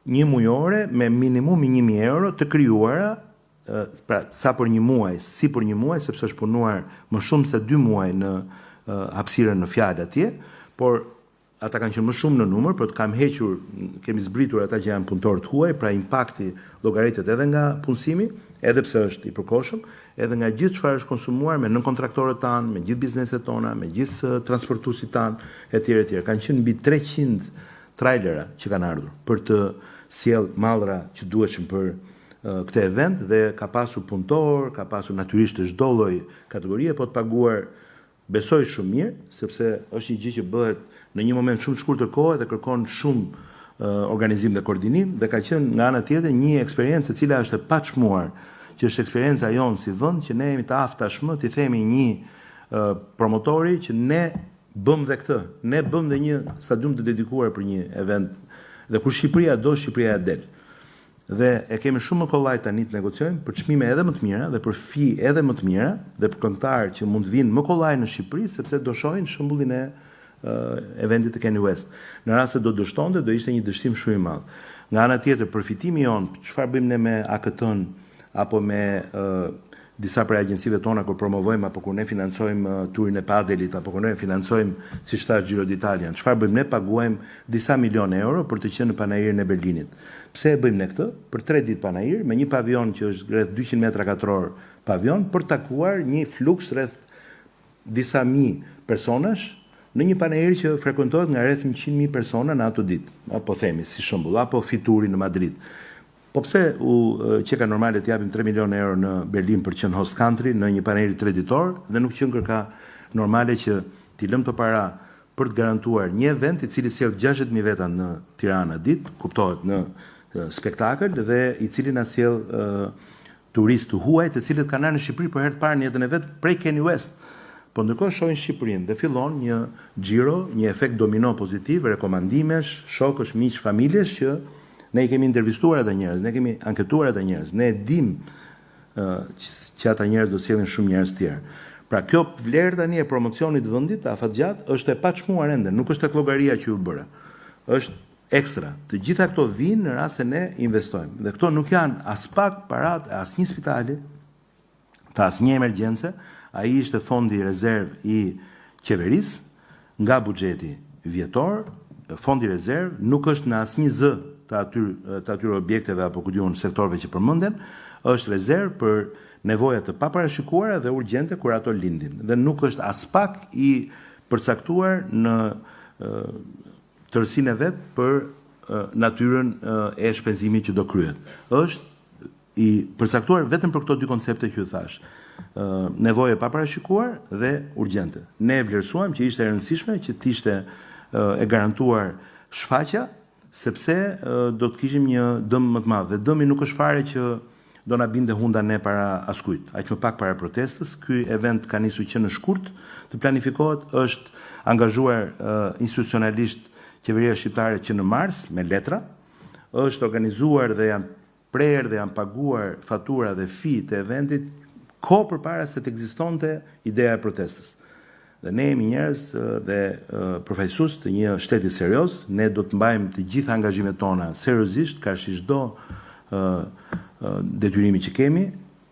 një mujore me minimum 1.000 euro të krijuara, pra sa për një muaj, si për një muaj, sepse është punuar më shumë se 2 muaj në hapësirën në fjalë atje, por ata kanë qenë më shumë në numër, por të kam hequr, kemi zbritur ata që janë punëtorë të huaj, pra impakti llogaritet edhe nga punësimi, edhe pse është i përkohshëm, edhe nga gjithë çfarë është konsumuar me nënkkontraktorët tanë, me gjithë bizneset tona, me gjithë transportuesit tanë, etj. Kanë qenë mbi 300 trailera që kanë ardhur për të sjell mallra që duheshin për këtë event dhe ka pasur punëtor, ka pasur natyrisht të çdo lloj kategorie, po të paguar besoj shumë mirë, sepse është një gjë që bëhet në një moment shumë të shkurtër kohë dhe kërkon shumë organizim dhe koordinim dhe ka qenë nga ana tjetër një eksperiencë e cila është e paçmuar, që është eksperienca jonë si vend që ne jemi të aftë tashmë të themi një promotori që ne bëm dhe këtë, ne bëm dhe një stadium të dedikuar për një event dhe kur Shqipëria do, Shqipëria e del. Dhe e kemi shumë më kollaj tani të negociojmë për çmime edhe më të mira dhe për fi edhe më të mira dhe për këngëtarë që mund të vinë më kollaj në Shqipëri sepse do shohin shembullin e eventit të Kanye West. Në rast se do dështonte, do ishte një dështim shumë i madh. Nga ana tjetër, përfitimi jon, çfarë bëjmë ne me AKT-n apo me disa prej agjencive tona kur promovojmë apo kur ne financojmë turin e padelit apo kur ne financojmë siç thash Giro d'Italia. Çfarë bëjmë ne? Paguajmë disa milionë euro për të qenë në panairin e Berlinit. Pse e bëjmë ne këtë? Për 3 ditë panair me një pavion që është rreth 200 metra katror pavion për takuar një fluks rreth disa mijë personash në një panair që frekuentohet nga rreth 100.000 persona në ato ditë, apo themi si shembull, apo fituri në Madrid. Po pse që ka normale të japim 3 milionë euro në Berlin për qenë host country në një panel 3 ditor dhe nuk qenë kërka normale që t'i lëm të para për të garantuar një event i cili sjell 60.000 veta në Tiranë ditë, kuptohet në spektakël dhe i cili na sjell turistë të huaj të cilët kanë ardhur në Shqipëri për herë të parë në jetën e vet prej Kanye West. Po ndërkohë shohin Shqipërinë dhe fillon një xhiro, një efekt domino pozitiv, rekomandimesh, shokësh, miq, familjesh që ne i kemi intervistuar ata njerëz, ne kemi anketuar ata njerëz, ne e dim që ata njerëz do sjellin shumë njerëz të tjerë. Pra kjo vlerë tani e promocionit të vendit afatgjat është e paçmuar ende, nuk është tek llogaria që u bëra. Është ekstra. Të gjitha këto vinë në rast se ne investojmë. Dhe këto nuk janë as pak parat e asnjë spitali, të asnjë emergjence, ai ishte fondi rezerv i qeverisë nga buxheti vjetor, fondi rezerv nuk është në asnjë zë të atyre objekteve apo ku diun sektorëve që përmenden, është rezerv për nevoja të paparashikuara dhe urgjente kur ato lindin. Dhe nuk është as pak i përcaktuar në tërësinë e vet për natyrën e shpenzimit që do kryhet. Është i përcaktuar vetëm për këto dy koncepte që ju thash. Nevoja e paparashikuar dhe urgjente. Ne e vlerësuam që ishte e rëndësishme që të ishte e garantuar shfaqja sepse do të kishim një dëm më të madh. Dhe dëmi nuk është fare që do na binde hunda ne para askujt. Aq më pak para protestës, ky event ka nisur që në shkurt të planifikohet, është angazhuar institucionalisht qeveria shqiptare që në mars me letra, është organizuar dhe janë prerë dhe janë paguar fatura dhe fi të eventit kohë përpara se të ekzistonte ideja e protestës. Dhe ne jemi njerëz dhe përfaqësues të një shteti serioz, ne do të mbajmë të gjitha angazhimet tona seriozisht, ka çdo detyrimi që kemi,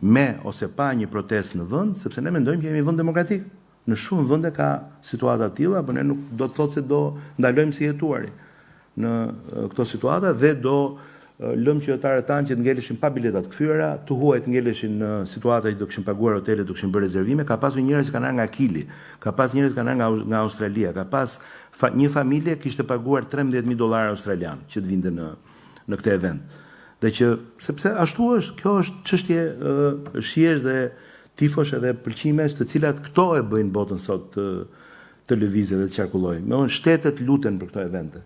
me ose pa një protestë në vend, sepse ne mendojmë që jemi vend demokratik. Në shumë vende ka situata të tilla, por ne nuk do të thotë se do ndalojmë si jetuari në këto situata dhe do lëmë qytetarët tanë që të ngeleshin pa bileta të kthyer, të huaj të ngeleshin në situata që do kishin paguar hotelet, do kishin bërë rezervime, ka pasur njerëz që kanë ardhur nga Kili, ka pas njerëz që kanë ardhur nga Australia, ka pas një familje kishte paguar $13,000 australian që të vinte në këtë event. Dhe që sepse ashtu është, kjo është çështje shihesh dhe tifosh edhe pëlqimesh të cilat këto e bëjnë botën sot të lëvizë dhe të qarkullojnë. Me shtetet luten për këto evente.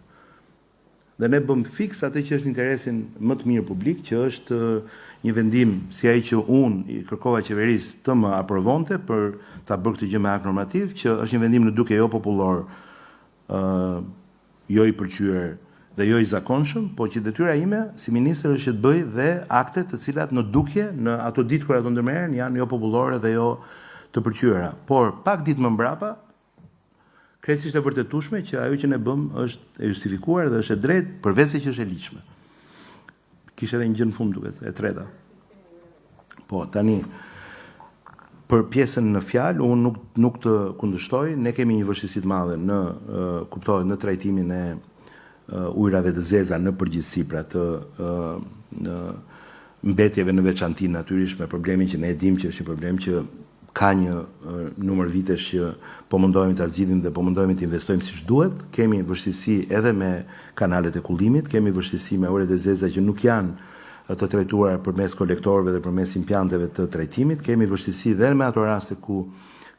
Dhe ne bëm fiks atë që është në interesin më të mirë publik, që është një vendim si ai që unë i kërkova qeverisë të më aprovonte për ta bërë këtë gjë me akt normativ, që është një vendim në duke jo popullor, jo i pëlqyer dhe jo i zakonshëm, po që detyra ime si ministër është që të bëj dhe akte të cilat në dukje në ato ditë kur ato ndërmerren janë jo popullore dhe jo të pëlqyera. Por pak ditë më mbrapa krejtësisht e vërtetueshme që ajo që ne bëm është e justifikuar dhe është e drejtë përveç se që është e ligjshme. Kishte edhe një gjë në fund duket, e treta. Po, tani për pjesën në fjalë, unë nuk të kundërshtoj, ne kemi një vështirësi të madhe në kuptohet në trajtimin e ujrave të zeza në përgjithësi, pra të mbetjeve në veçanti natyrisht me problemin që ne e dim që është një problem që ka një numër vitesh që po mundohemi ta zgjidhim dhe po mundohemi të investojmë siç duhet. Kemi vështirësi edhe me kanalet e kullimit, kemi vështirësi me ujrat e zeza që nuk janë të trajtuara përmes kolektorëve dhe përmes implanteve të trajtimit, kemi vështirësi edhe me ato raste ku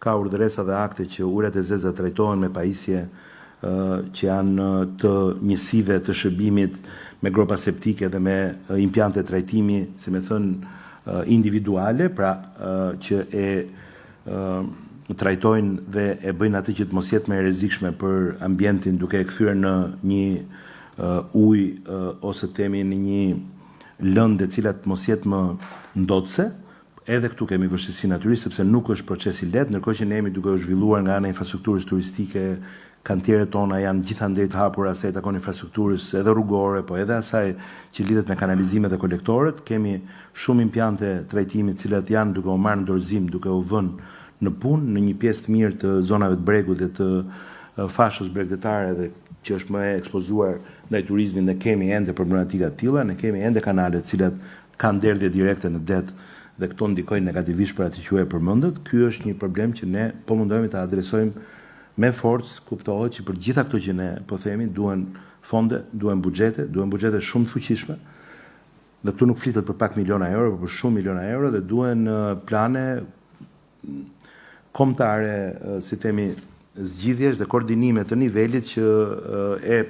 ka urdhëresa dhe akte që ujrat e zeza trajtohen me pajisje që janë të njësive të shërbimit me gropa septike dhe me implante trajtimi, si me thënë, individuale, pra që e trajtojnë dhe e bëjnë atë që të mos jetë më e rrezikshme për ambientin duke e kthyer në një ujë ose themi në një lëndë e cilat mos jetë më ndotëse. Edhe këtu kemi vështirësi natyrisht sepse nuk është proces i lehtë, ndërkohë që ne jemi duke u zhvilluar nga ana e infrastrukturës turistike, kantierët tona janë gjithandej të hapura sa i takon infrastrukturës edhe rrugore, po edhe asaj që lidhet me kanalizimet dhe kolektorët. Kemi shumë implante trajtimi të cilat janë duke u marrë në dorëzim, duke u vënë në punë në një pjesë të mirë të zonave të bregut dhe të fashës bregdetare dhe që është më e ekspozuar ndaj turizmit, ne kemi ende problematika të tilla, ne kemi ende kanale të cilat kanë derdhje direkte në det dhe këto ndikojnë negativisht për atë që e përmendët. Ky është një problem që ne po mundohemi ta adresojmë me forcë, kuptohet që për gjitha këto që ne po themi duhen fonde, duhen buxhete shumë të fuqishme. Dhe këtu nuk flitet për pak miliona euro, por për shumë miliona euro dhe duhen plane kombëtare, si themi, zgjidhjesh dhe koordinime të nivelit që e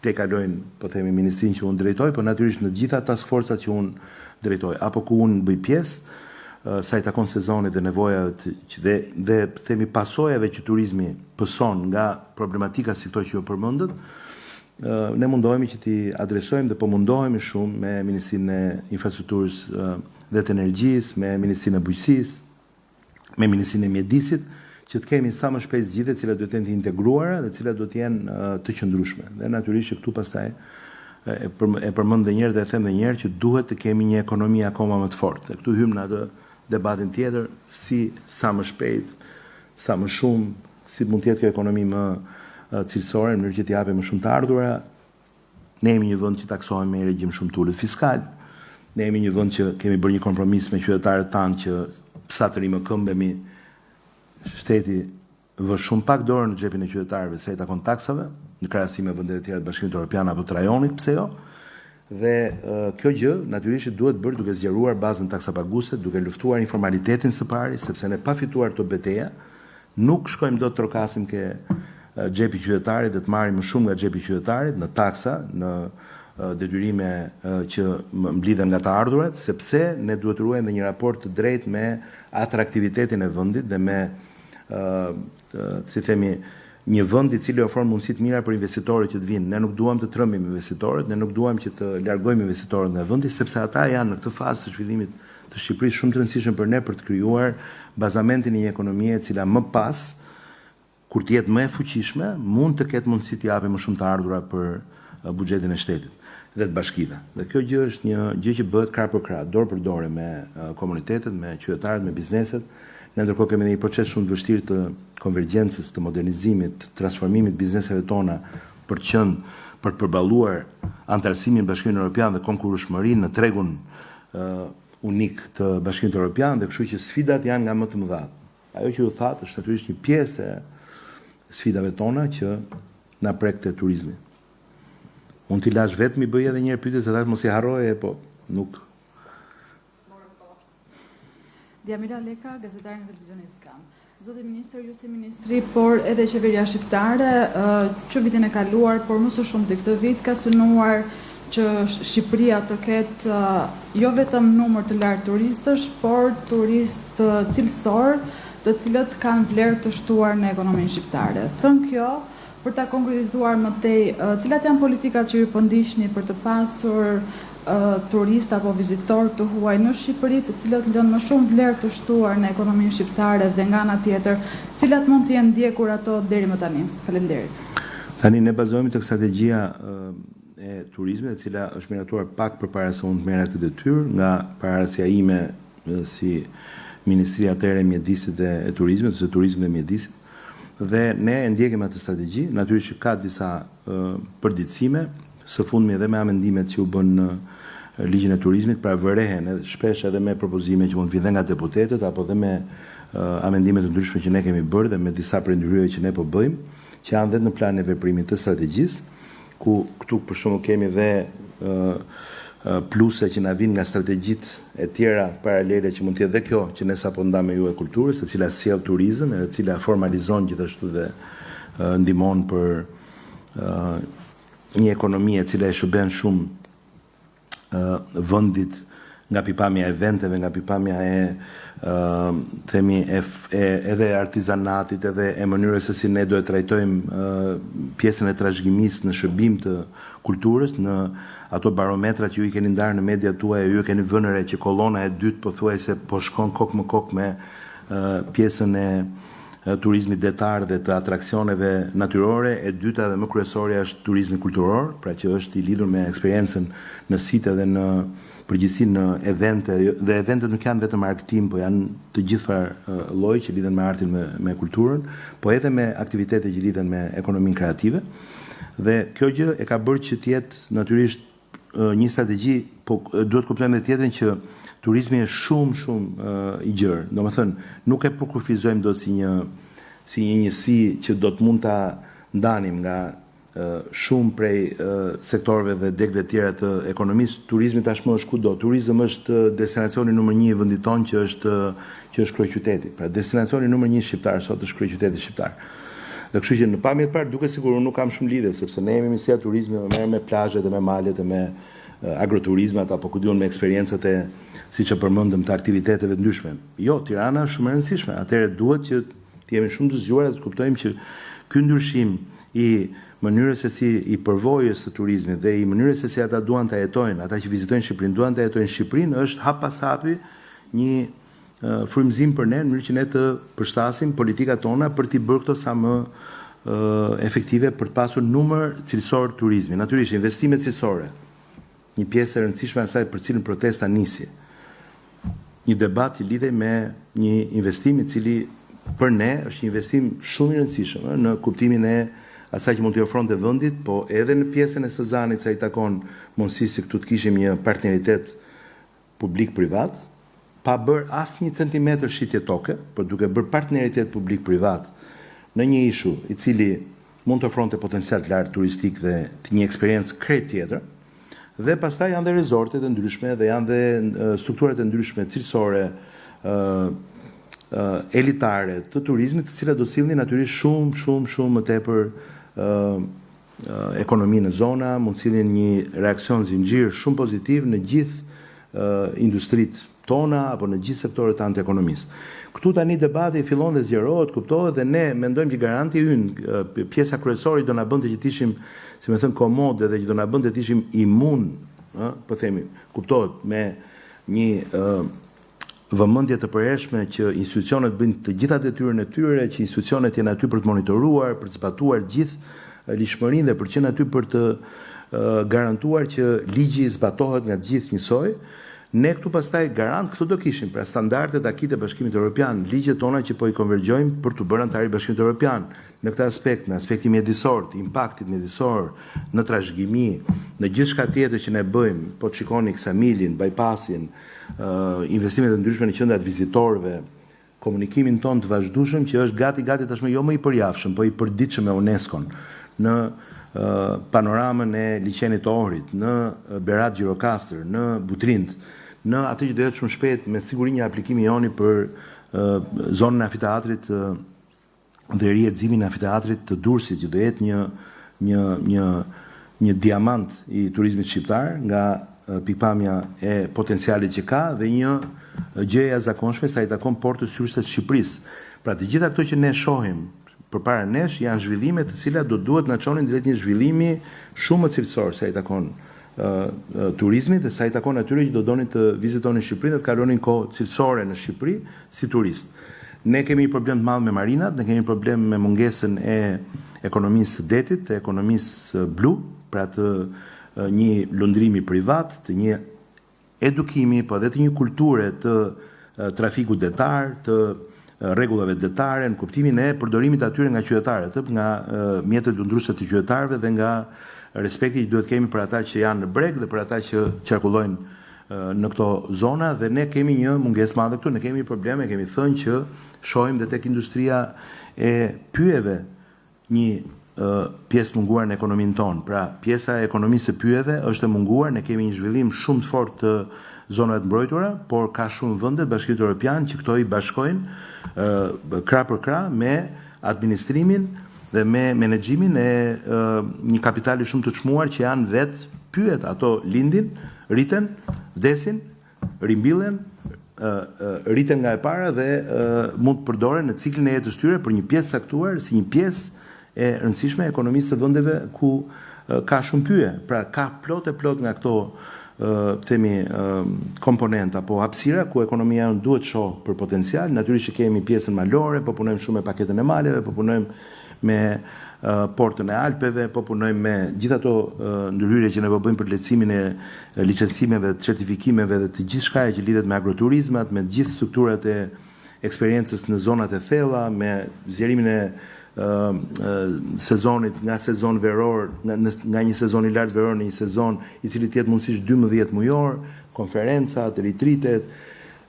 tejkalojnë, po themi, ministrinë që unë drejtoj, por natyrisht në gjitha task forcat që unë drejtoj, apo ku unë bëj pjesë, sa i takon sezonit dhe nevojave dhe themi pasojave që turizmi pëson nga problematika si këto që ju përmendët, ne mundohemi që t'i adresojmë dhe po mundohemi shumë me Ministrinë e Infrastrukturës dhe të Energjisë, me Ministrinë e Bujqësisë, me Ministrinë e Mjedisit, që të kemi sa më shpejt zgjidhje, cilat do të jenë të integruara dhe cilat do të jenë të qëndrueshme. Dhe natyrisht që këtu pastaj e përmend edhe një herë dhe e them edhe një herë që duhet të kemi një ekonomi akoma më të fortë. Dhe këtu hym në atë debatin tjetër, si sa më shpejt, sa më shumë, si mund të jetë kjo ekonomi më cilësore, në mënyrë që të japë më shumë të ardhura. Ne jemi një vend që taksohemi me regjim shumë të ulët fiskal. Ne jemi një vend që kemi bërë një kompromis me qytetarët tanë që sa të rimë këmbemi, shteti vë shumë pak dorë në xhepin e qytetarëve sa i takon taksave, në krahasim me vendet e tjera të Bashkimit Evropian apo të rajonit, pse jo? Dhe kjo gjë natyrisht duhet bërë duke zgjeruar bazën taksapaguese, duke luftuar informalitetin së pari, sepse ne pa fituar këto betejë, nuk shkojmë dot të trokasim ke xhepi qytetarit dhe të marrim më shumë nga xhepi qytetarit në taksa, në detyrime që mblidhen nga të ardhurat, sepse ne duhet të ruajmë një raport të drejtë me atraktivitetin e vendit dhe me si themi një vend i cili ofron mundësi të mira për investitorët që të vinë. Ne nuk duam të trembim investitorët, ne nuk duam që të largojmë investitorët nga vendi, sepse ata janë në këtë fazë të zhvillimit të Shqipërisë shumë të rëndësishme për ne për të krijuar bazamentin e një ekonomie e cila më pas, kur të jetë më e fuqishme, mund të ketë mundësi të japë më shumë të ardhura për buxhetin e shtetit dhe të bashkive. Dhe kjo gjë është një gjë që bëhet krah për krah, dorë për dorë me komunitetet, me qytetarët, me bizneset. Ne ndërkohë kemi një proces shumë të vështirë të konvergjencës, të modernizimit, të transformimit bizneseve tona për të përballuar antarësimin e Bashkimit Evropian dhe konkurrueshmërinë në tregun unik të Bashkimit Evropian, dhe kështu që sfidat janë nga më të mëdha. Ajo që u thatë është natyrisht një pjesë e sfidave tona që na prek te turizmi. Unë t'i lash vetëm i bëj edhe një pyetje se tash mos i harroje, po nuk. Diamira Leka, gazetare në televizionin Skan. Zoti ministër, ju si ministri, por edhe qeveria shqiptare, që vitin e kaluar, por më së shumti këtë vit, ka synuar që Shqipëria të ketë jo vetëm numër të lartë turistësh, por turistë cilësor, të cilët kanë vlerë të shtuar në ekonominë shqiptare. Thënë kjo, për ta konkretizuar më tej, cilat janë politikat që ju po ndiqni për të pasur turistë apo vizitorë të huaj në Shqipëri, të cilët lënë më shumë vlerë të shtuar në ekonominë shqiptare dhe nga ana tjetër, cilat mund të jenë ndjekur ato deri më tani? Faleminderit. Tani ne bazohemi tek strategjia e turizmit, e cila është miratuar pak përpara se unë të merra këtë detyrë, nga paraqësia ime si Ministria atëherë e Mjedisit e Turizmit, ose Turizmit dhe Mjedisit. Dhe ne e ndjekim atë strategji, natyrisht që ka disa përditësime, së fundmi edhe me amendimet që u bën në ligjin e turizmit, pra vërehen shpesh edhe me propozime që mund të vinë nga deputetët, apo dhe me amendimet të ndryshme që ne kemi bërë dhe me disa ndryrave që ne po bëjmë, që janë vetë në planin e veprimit të strategjisë, ku këtu për shembull kemi dhe pluse që na vinë nga strategjitë e tjera paralele që mund të jetë dhe kjo që ne sapo ndam me ju e kulturës, e cila sjell turizëm, e cila formalizon gjithashtu dhe ndihmon për një ekonomi e cila e shërben shumë vendit nga pikpamja e eventeve, nga pikpamja e themi edhe artizanatit, edhe e mënyrës se si ne do e trajtojmë pjesën e trashëgimisë në shërbim të kulturës, në ato barometra që ju i keni ndarë në media tuaja, ju keni vënë re që kolona e dytë pothuajse po shkon kok më kok me pjesën e turizmit detar dhe të atraksioneve natyrore, e dyta dhe më kryesorja është turizmi kulturor, pra që është i lidhur me eksperiencën në site dhe në përgjithësi në evente, dhe eventet nuk janë vetëm marketing, po janë të gjitha lloj që lidhen me artin, me kulturën, po edhe me aktivitete që lidhen me ekonominë kreative. Dhe kjo gjë e ka bërë që të jetë natyrisht një strategji, po duhet kuptojmë edhe tjetrin që turizmi është shumë i gjerë. Domethënë, nuk e përkufizojmë dot si një njësi që do të mund ta ndanim nga shumë prej sektorëve dhe degëve tjera të ekonomisë. Turizmi tashmë është kudo. Turizëm është destinacioni numër 1 i vendit tonë që është kryeqyteti. Pra destinacioni numër 1 shqiptar sot është kryeqyteti shqiptar. Dhe kështu që në pamje të parë duket sikur unë nuk kam shumë lidhje, sepse ne jemi Ministria e Turizmit, merrem me plazhet e me malet e me agroturizmat apo ku diun me eksperjencat e siç e përmendëm të aktiviteteve të ndryshme. Jo, Tirana është shumë e rëndësishme. Atëherë duhet që të jemi shumë të zgjuar dhe të kuptojmë që ky ndryshim i mënyrës se si i përvojës së turizmit dhe i mënyrës se si ata duan ta jetojnë, ata që vizitojnë Shqipërinë duan ta jetojnë Shqipërinë, është hap pas hapi një frymëzim për ne, në mënyrë që ne të përshtasim politikat tona për t'i bërë këto sa më efektive për të pasur numër cilësor turizmi. Natyrisht investimet cilësore, një pjesë e rëndësishme e asaj për cilën protesta nisi. Një debat i lidhej me një investim i cili për ne është një investim shumë i rëndësishëm në kuptimin e asaj që mund të ofronte vendit, po edhe në pjesën e Sezanit sa i takon mundësisë se këtu të kishim një partneritet publik-privat, pa bërë asnjë centimetër shitje toke, por duke bërë partneritet publik-privat në një ishu i cili mund të ofronte potencial të lartë turistik dhe të një eksperiencë krejt tjetër, dhe pastaj janë dhe rezortet e ndryshme dhe janë dhe strukturat e ndryshme cilësore, elitare të turizmit, të cilat do sillnin natyrisht shumë më tepër ekonomi në zona, mund sillnin një reaksion zinxhir shumë pozitiv në gjithë industritë tona apo në gjithë sektorët tanë të ekonomisë. Këtu tani debati fillon dhe zgjerohet, kuptohet dhe ne mendojmë që garanti ynë, pjesa kryesore do na bënte që të ishim, si më thënë, komodë dhe që do na bënte të ishim imun, po themi, kuptohet me një vëmendje të përhershme që institucionet bëjnë të gjitha detyrën e tyre, që institucionet janë aty për të monitoruar, për të zbatuar gjithë ligjshmërinë dhe për të qenë aty për të garantuar që ligji zbatohet nga të gjithë njësoj. Ne këtu pastaj garant këtu do kishim, pra standardet akit e Bashkimit Evropian, ligjet tona që po i konvergjojmë për të bërë antar i Bashkimit Evropian në këtë aspekt, në aspekti mjedisor, të impaktit mjedisor, në trashëgimi, në gjithçka tjetër që ne bëjmë, po të shikoni Ksamilin, bypassin, investimet e ndryshme në qendrat vizitorëve, komunikimin ton të vazhdueshëm që është gati tashmë jo më i përjavshëm, po i përditshëm me UNESCO-n, në panoramën e liçenit të Ohrit, në Berat Gjirokastër, në Butrind, në atë që do jetë shumë shpejt me siguri një aplikimi joni për zonën e amfiteatrit dhe rihedzimin e amfiteatrit të Durrësit, që do jetë një diamant i turizmit shqiptar nga pikpamja e potencialit që ka dhe një gjë e jashtëzakonshme sa i takon portës syrse të Shqipërisë. Pra të gjitha këto që ne shohim përpara nesh janë zhvillime të cilat do duhet na çonin drejt një zhvillimi shumë më cilësor sa i takon turizmit dhe sa i takon atyre që do donin të vizitonin Shqipërinë dhe të kalonin kohë cilësore në Shqipëri si turist. Ne kemi një problem të madh me marinat, ne kemi një problem me mungesën e ekonomisë së detit, të ekonomisë blu, pra të një lundrimi privat, të një edukimi, po edhe të një kulture të trafikut detar, të rregullave detare, në kuptimin e përdorimit atyre nga qytetarët, nga mjetet lundruese të qytetarëve dhe nga respekti që duhet kemi për ata që janë në breg dhe për ata që qarkullojnë në këto zona, dhe ne kemi një mungesë madhe këtu, ne kemi probleme, kemi thënë që shohim dhe tek industria e pyjeve një pjesë munguar në ekonominë tonë. Pra, pjesa e ekonomisë së pyjeve është e munguar, ne kemi një zhvillim shumë të fortë të zonave të mbrojtura, por ka shumë vende Bashkimit Evropian që këto i bashkojnë krah për krah me administrimin dhe me menaxhimin e një kapitali shumë të çmuar që janë vetë pyjet. Ato lindin, rriten, vdesin, rimbillen, rriten nga e para dhe mund të përdoren në ciklin e jetës tyre për një pjesë saktuar, si një pjesë e rëndësishme e ekonomisë së vendeve ku ka shumë pyje. Pra ka plot nga këto themi komponent apo hapësira ku ekonomia duhet shoh për potencial. Natyrisht që kemi pjesën malore, po punojmë shumë me paketën e maleve, po punojmë me portën e Alpeve, po punojmë me gjithë ato ndërhyrje që ne po bëjmë për lehtësimin e licencimeve, certifikimeve dhe të gjithçka që lidhet me agroturizmat, me gjithë strukturat e eksperiencës në zonat e thella, me zgjerimin e sezonit nga sezon veror, nga një sezon i lartë veror në një sezon i cili të jetë mundësisht 12 mujor, konferencat, retritet,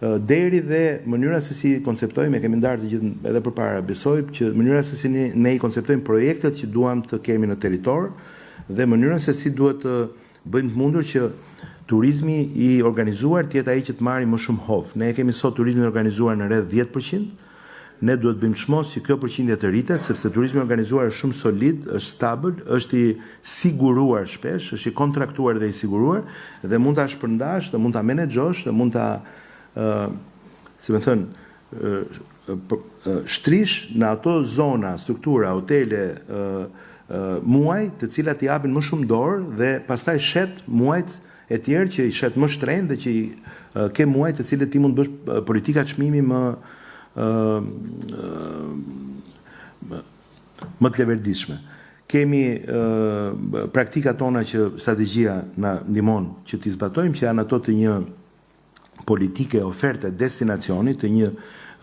deri dhe mënyra se si konceptojmë, kemi ndarë të gjithë edhe përpara, besoj që mënyra se si ne i konceptojmë projektet që duam të kemi në territor dhe mënyra se si duhet të bëjmë të mundur që turizmi i organizuar të jetë ai që të marrë më shumë hovë. Ne kemi sot turizmin organizuar në rreth 10%. Ne duhet bëjmë çmos që kjo përqindje të rritet, sepse turizmi organizuar është shumë solid, është stabil, është i siguruar shpesh, është i kontraktuar dhe i siguruar, dhe mund ta shpërndash, dhe mund ta menaxhosh, dhe mund ta si më thënë, shtrish në ato zona, struktura, hotele, muaj të cilat i japin më shumë dorë dhe pastaj shet muajt e tjerë që i shet më shtrenjtë dhe që i ke muaj të cilët ti mund bësh politika çmimi më të leverdishme. Kemi praktikat tona që strategjia na ndihmon që t'i zbatojmë, që janë ato të një politike oferte destinacionit, të një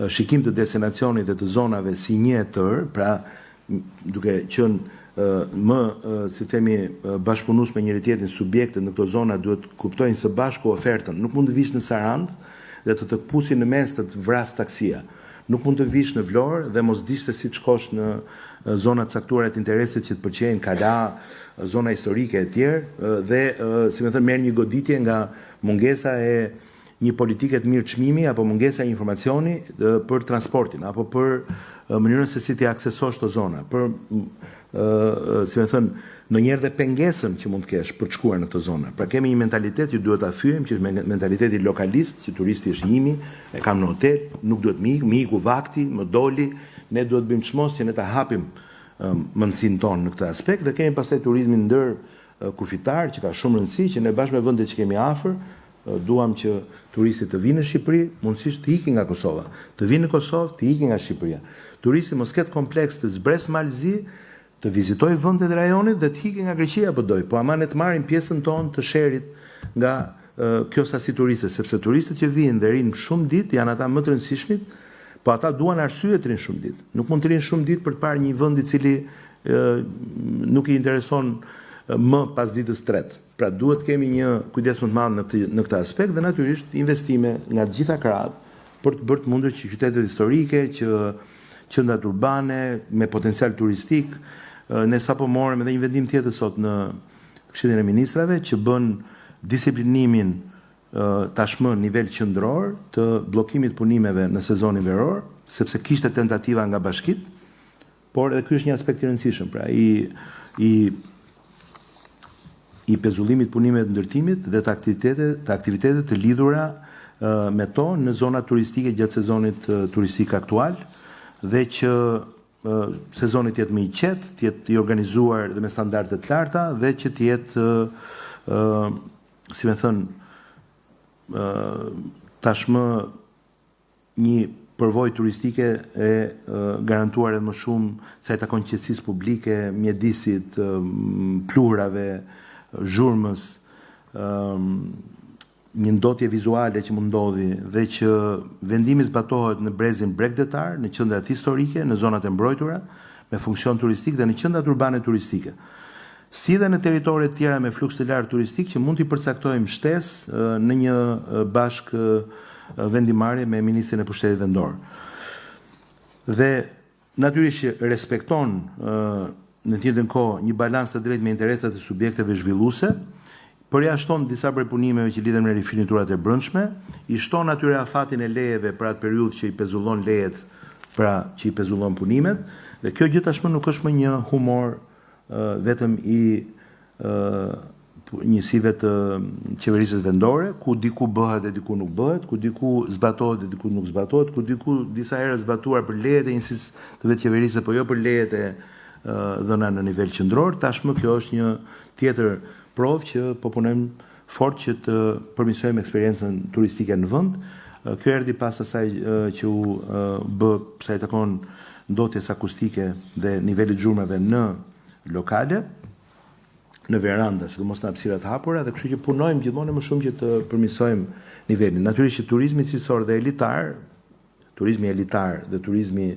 shikim të destinacionit dhe të zonave si një e tërë, pra duke qenë më, si themi, bashkëpunues me njëri tjetrin, subjektet në këto zona duhet kuptojnë së bashku ofertën. Nuk mund të vish në Sarandë dhe të këpusin në mes të vras taksia. Nuk mund të vish në Vlorë dhe mos dish se si të shkosh në zonat caktuara të interesit që të pëlqejnë, Kala, zona historike e tjerë, dhe si më thënë merr një goditje nga mungesa e një politike të mirë çmimi apo mungesa e informacioni për transportin apo për mënyrën se si ti aksesosh këto zona, për si më thënë, ndonjëherë dhe pengesën që mund të kesh për të shkuar në këto zona. Pra kemi një mentalitet që duhet ta thyejmë, që është mentaliteti lokalist, që turisti është imi, e kam në hotel, nuk duhet më iku vakti, më doli, ne duhet bëjmë çmos që ne ta hapim mundësinë tonë në këtë aspekt, dhe kemi pastaj turizmin ndër kufitar që ka shumë rëndësi, që ne bashkë me vendet që kemi afër duam që turistit të vinë në Shqipëri, mundësisht të ikin nga Kosova, të vinë në Kosovë, të ikin nga Shqipëria. Turisti mos ketë kompleks të zbres Malzi, të vizitoj vendet e rajonit dhe të ikin nga Greqia apo doj, po ama ne të marrin pjesën tonë të sherit nga kjo sasi turiste, sepse turistët që vinë dhe rinë shumë ditë janë ata më të rëndësishmit, po ata duan arsye të rinë shumë ditë. Nuk mund të rinë shumë ditë për të parë një vend i cili nuk i intereson më pas ditës tretë. Pra duhet kemi një kujdes më të madh në këtë aspekt dhe natyrisht investime nga të gjitha krahët për të bërë të mundur që qytetet historike, që qendrat urbane me potencial turistik, ne sapo morëm edhe një vendim tjetër sot në Këshillin e Ministrave që bën disiplinimin tashmë nivel qendror të bllokimit punimeve në sezonin veror, sepse kishte tentativa nga bashkitë, por edhe ky është një aspekt i rëndësishëm, pra i pezullimit punimeve të ndërtimit dhe të aktivitetet të lidhura me to në zona turistike gjatë sezonit turistik aktual dhe që sezonit jetë më i qetë, të jetë i organizuar dhe me standarde të larta dhe që të jetë si me thënë tashmë një përvojë turistike e garantuar edhe më shumë sa i takon qetësisë publike, mjedisit, pluhrave, zhurmës, një ndotje vizuale që mund ndodhi dhe që vendimi zbatohet në brezin bregdetar, në qendrat historike, në zonat e mbrojtura, me funksion turistik dhe në qendrat urbane turistike. Si dhe në teritoре tjera me fluks të lartë turistik që mund t'i përcaktojmë shtesë në një bashk vendimarrje me Ministrin e Pushtetit Vendor. Dhe natyrisht që respekton në të njëjtën kohë një balans të drejtë me interesat e subjekteve zhvilluese, përjashton disa prej punimeve që lidhen me rifiniturat e brendshme, i shton atyre afatin e lejeve për atë periudhë që i pezullon lejet, pra që i pezullon punimet, dhe kjo gjë tashmë nuk është më një humor vetëm i njësive të qeverisës vendore, ku diku bëhet dhe diku nuk bëhet, ku diku zbatohet dhe diku nuk zbatohet, ku diku disa herë zbatuar për lejet e njësisë të vetë qeverisë, po jo për lejet e dhëna në nivel qendror. Tashmë kjo është një tjetër provë që po punojmë fort që të përmirësojmë eksperiencën turistike në vend. Kjo erdhi pas asaj që u bë sa i takon ndotjes akustike dhe nivelit xhurmave në lokale, në veranda, sidomos në hapësirat hapura, dhe kështu që punojmë gjithmonë më shumë që të përmirësojmë nivelin. Natyrisht që turizmi cilësor dhe elitar, turizmi elitar dhe turizmi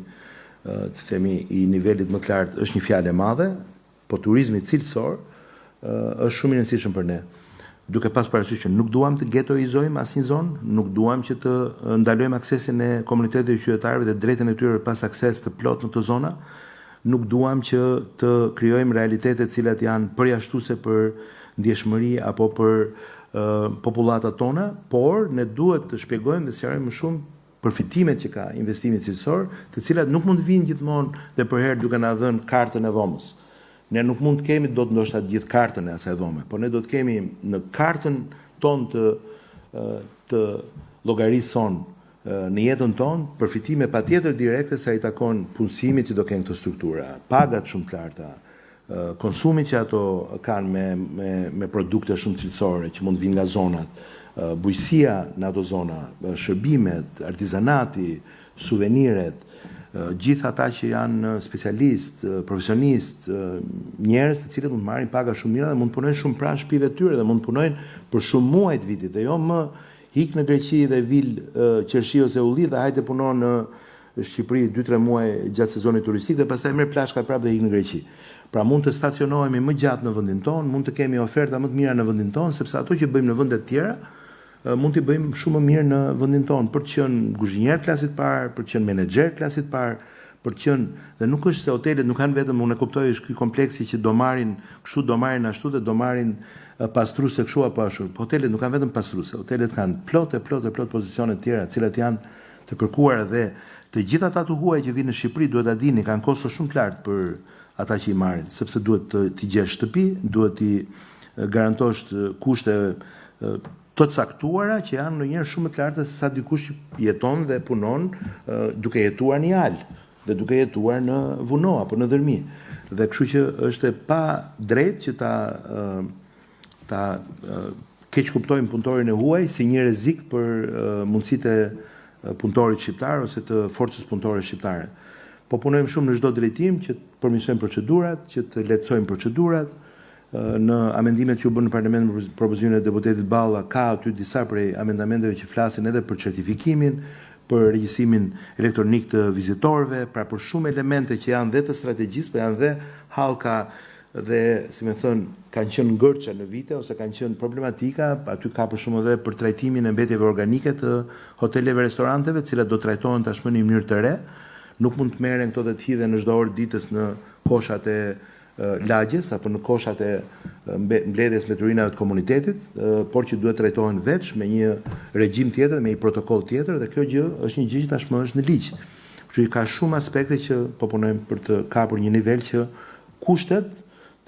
të themi i nivelit më të lartë është një fjalë e madhe, po turizmi cilësor është shumë i rëndësishëm për ne. Duke pas parasysh që nuk duam të getoizojmë asnjë zonë, nuk duam që të ndalojmë aksesin e komuniteteve qytetarëve dhe drejtën e tyre pas akses të plot në këto zona, nuk duam që të krijojmë realitete të cilat janë përjashtuese për ndjeshmëri apo për popullatat tona, por ne duhet të shpjegojmë dhe sqarojmë më shumë përfitimet që ka investimi cilësor, të cilat nuk mund të vinë gjithmonë dhe përherë duke na dhënë kartën e dhomës. Ne nuk mund të kemi dot ndoshta gjithë kartën e asaj dhome, por ne do të kemi në kartën tonë të llogarisë sonë në jetën tonë përfitime patjetër direkte sa i takon punësimit që do kenë këto struktura, pagat shumë të larta, konsumit që ato kanë me produkte shumë cilësore që mund të vinë nga zonat, bujësia në ato zona, shërbimet, artizanati, suveniret, gjithë ata që janë specialist, profesionist, njerëz të cilët mund të marrin paga shumë mira dhe mund të punojnë shumë pranë shtëpive të tyre dhe mund të punojnë për shumë muaj të vitit, dhe jo më hik në Greqi dhe vil qershi ose ulli dhe hajde punon në Shqipëri 2-3 muaj gjatë sezonit turistik dhe pastaj merr plashka prapë dhe hik në Greqi. Pra mund të stacionohemi më gjatë në vendin tonë, mund të kemi oferta më të mira në vendin tonë, sepse ato që bëjmë në vende të tjera mund t'i bëjmë shumë më mirë në vendin tonë, për të qenë kuzhinier klasit parë, për të qenë menaxher klasit parë, për të qenë, dhe nuk është se hotelet nuk kanë vetëm, unë e kuptoj, është ky kompleksi që do marrin kështu, do marrin ashtu dhe do marrin pastruese kështu apo ashtu. Po hotelet nuk kanë vetëm pastruese, hotelet kanë plot pozicione të tjera, të cilat janë të kërkuara dhe të gjithë ata të huaj që vinë në Shqipëri duhet ta dini kanë kosto shumë të lartë për ata që i marrin, sepse duhet t'i gjesh shtëpi, duhet t'i garantosh kushte të caktuara që janë ndonjëherë shumë të larta se sa dikush jeton dhe punon duke jetuar në Jalë dhe duke jetuar në Vuno apo në Dërmi. Dhe kështu që është e pa drejtë që ta keq kuptojmë punëtorin e huaj si një rrezik për mundësitë e punëtorit shqiptar ose të forcës punëtore shqiptare. Po punojmë shumë në çdo drejtim që të përmirësojmë procedurat, që të lehtësojmë procedurat. Në amendimet që u bën në Parlament me propozimin e deputetit Balla ka aty disa prej amendamenteve që flasin edhe për certifikimin, për regjistrimin elektronik të vizitorëve, pra për shumë elemente që janë dhe të strategjisë, por janë dhe hallka dhe, si më thënë, kanë qenë ngërça në vite ose kanë qenë problematika. Aty ka për shumë edhe për trajtimin e mbetjeve organike të hoteleve, restoranteve, të cilat do trajtohen tashmë në mënyrë të re. Nuk mund të merren këto dhe të hidhen në çdo orë ditës në koshat e lagjes apo në koshat e mbledhjes me turinave të komunitetit, por që duhet trajtohen veç me një regjim tjetër, me një protokoll tjetër, dhe kjo gjë është një gjë që tashmë është në ligj. Kështu që ka shumë aspekte që po punojmë për të kapur një nivel që kushtet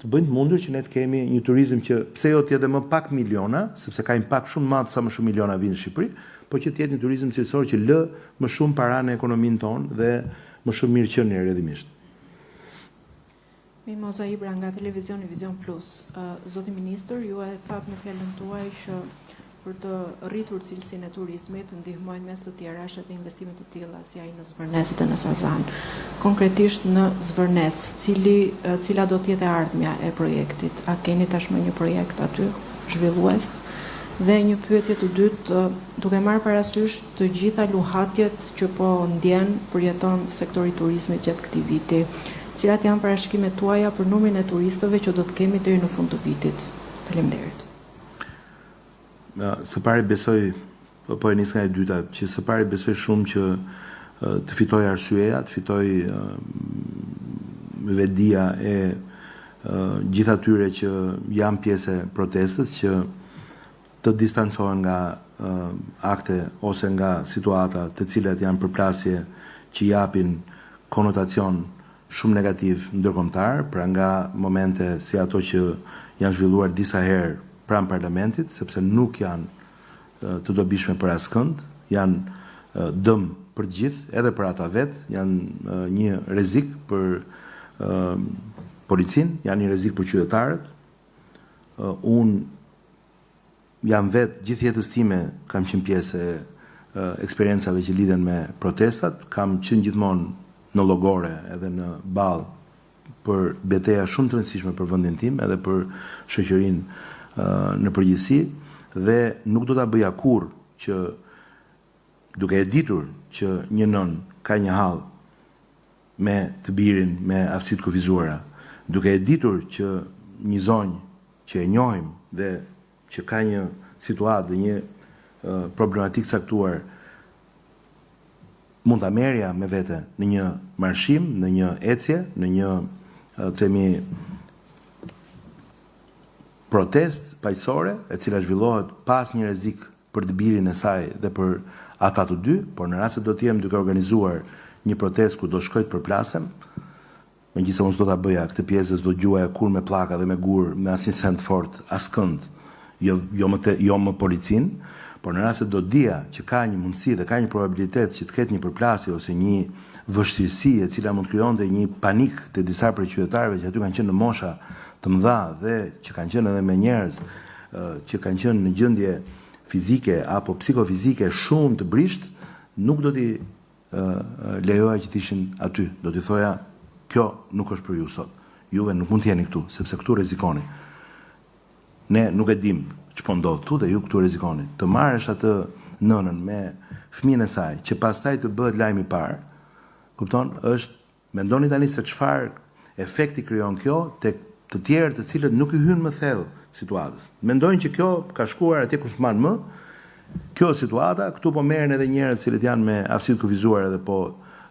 të bëjnë të mundur që ne të kemi një turizëm që pse jo të jetë më pak miliona, sepse ka impakt shumë madh sa më shumë miliona vinë në Shqipëri, por që të jetë një turizëm cilësor që lë më shumë para në ekonominë tonë dhe më shumë mirë qenie rrjedhimisht. Mimoza Ibra nga televizioni Vision Plus. Zoti Ministër, ju e thatë në fjalën tuaj që për të rritur cilësinë e turizmit ndihmojnë mes të tjerash edhe investime të tilla si ai në Zvërnes dhe në Sazan. Konkretisht në Zvërnes, cila do të jetë ardhmja e projektit? A keni tashmë një projekt aty zhvillues? Dhe një pyetje të dytë, duke marrë parasysh të gjitha luhatjet që po ndjen përjeton sektori turizmit gjatë këtij viti, cilat janë parashkimet tuaja për numrin e turistëve që do të kemi deri në fund të vitit? Faleminderit. Së pari besoj, po e nis nga e dyta, që së pari besoj shumë që të fitoj arsyeja, të fitoj vetdia e gjithë atyre që janë pjesë e protestës, që të distancohen nga akte ose nga situata të cilat janë përplasje që japin konotacion shumë negativ ndërkombëtar, pra nga momente si ato që janë zhvilluar disa herë pranë parlamentit, sepse nuk janë të dobishme për askënd, janë dëm për gjithë, edhe për ata vetë, janë një rrezik për policinë, janë një rrezik për qytetarët. Unë jam vetë gjithë jetës time kam qenë pjesë e eksperiencave që lidhen me protestat, kam qenë gjithmonë në Llogore edhe në Ballë për betejë shumë të rëndësishme për vendin tim edhe për shoqërinë në përgjithësi, dhe nuk do ta bëja kurrë që duke e ditur që një nën ka një hall me të birin me aftësi të kufizuara, duke e ditur që një zonjë që e njohim dhe që ka një situatë dhe një problematikë caktuar mund ta merrja me vete në një marshim, në një ecje, në një themi protest paqësore, e cila zhvillohet pas një rrezik për të birin e saj dhe për ata të dy, por në rast se do të jem duke organizuar një protestë ku do shkoj të përplasem, megjithëse unë s'do ta bëja këtë pjesë, s'do gjuaja kur me pllaka dhe me gur, me asnjë send fort, askënd, jo më policinë. Por në rast se do dija që ka një mundësi dhe ka një probabilitet që të ketë një përplasje ose një vështirësi e cila mund të krijonte një panik te disa prej qytetarëve që aty kanë qenë në mosha të mëdha dhe që kanë qenë edhe me njerëz që kanë qenë në gjendje fizike apo psikofizike shumë të brisht, nuk do t'i lejoja që të ishin aty. Do t'i thoja, kjo nuk është për ju sot. Juve nuk mund t'jeni këtu, sepse këtu rrezikoni. Ne nuk e dim ç'po ndodh këtu dhe ju këtu rrezikoni. Të marrësh atë nënën me fëmijën e saj, që pastaj të bëhet lajm i parë, kupton, mendoni tani se çfarë efekti krijon kjo tek të tjerë të cilët nuk i hyn më thellë situatës. Mendojnë që kjo ka shkuar atje ku s'man më, kjo situata, këtu po merren edhe njerëz cilët janë me aftësi të kufizuar edhe po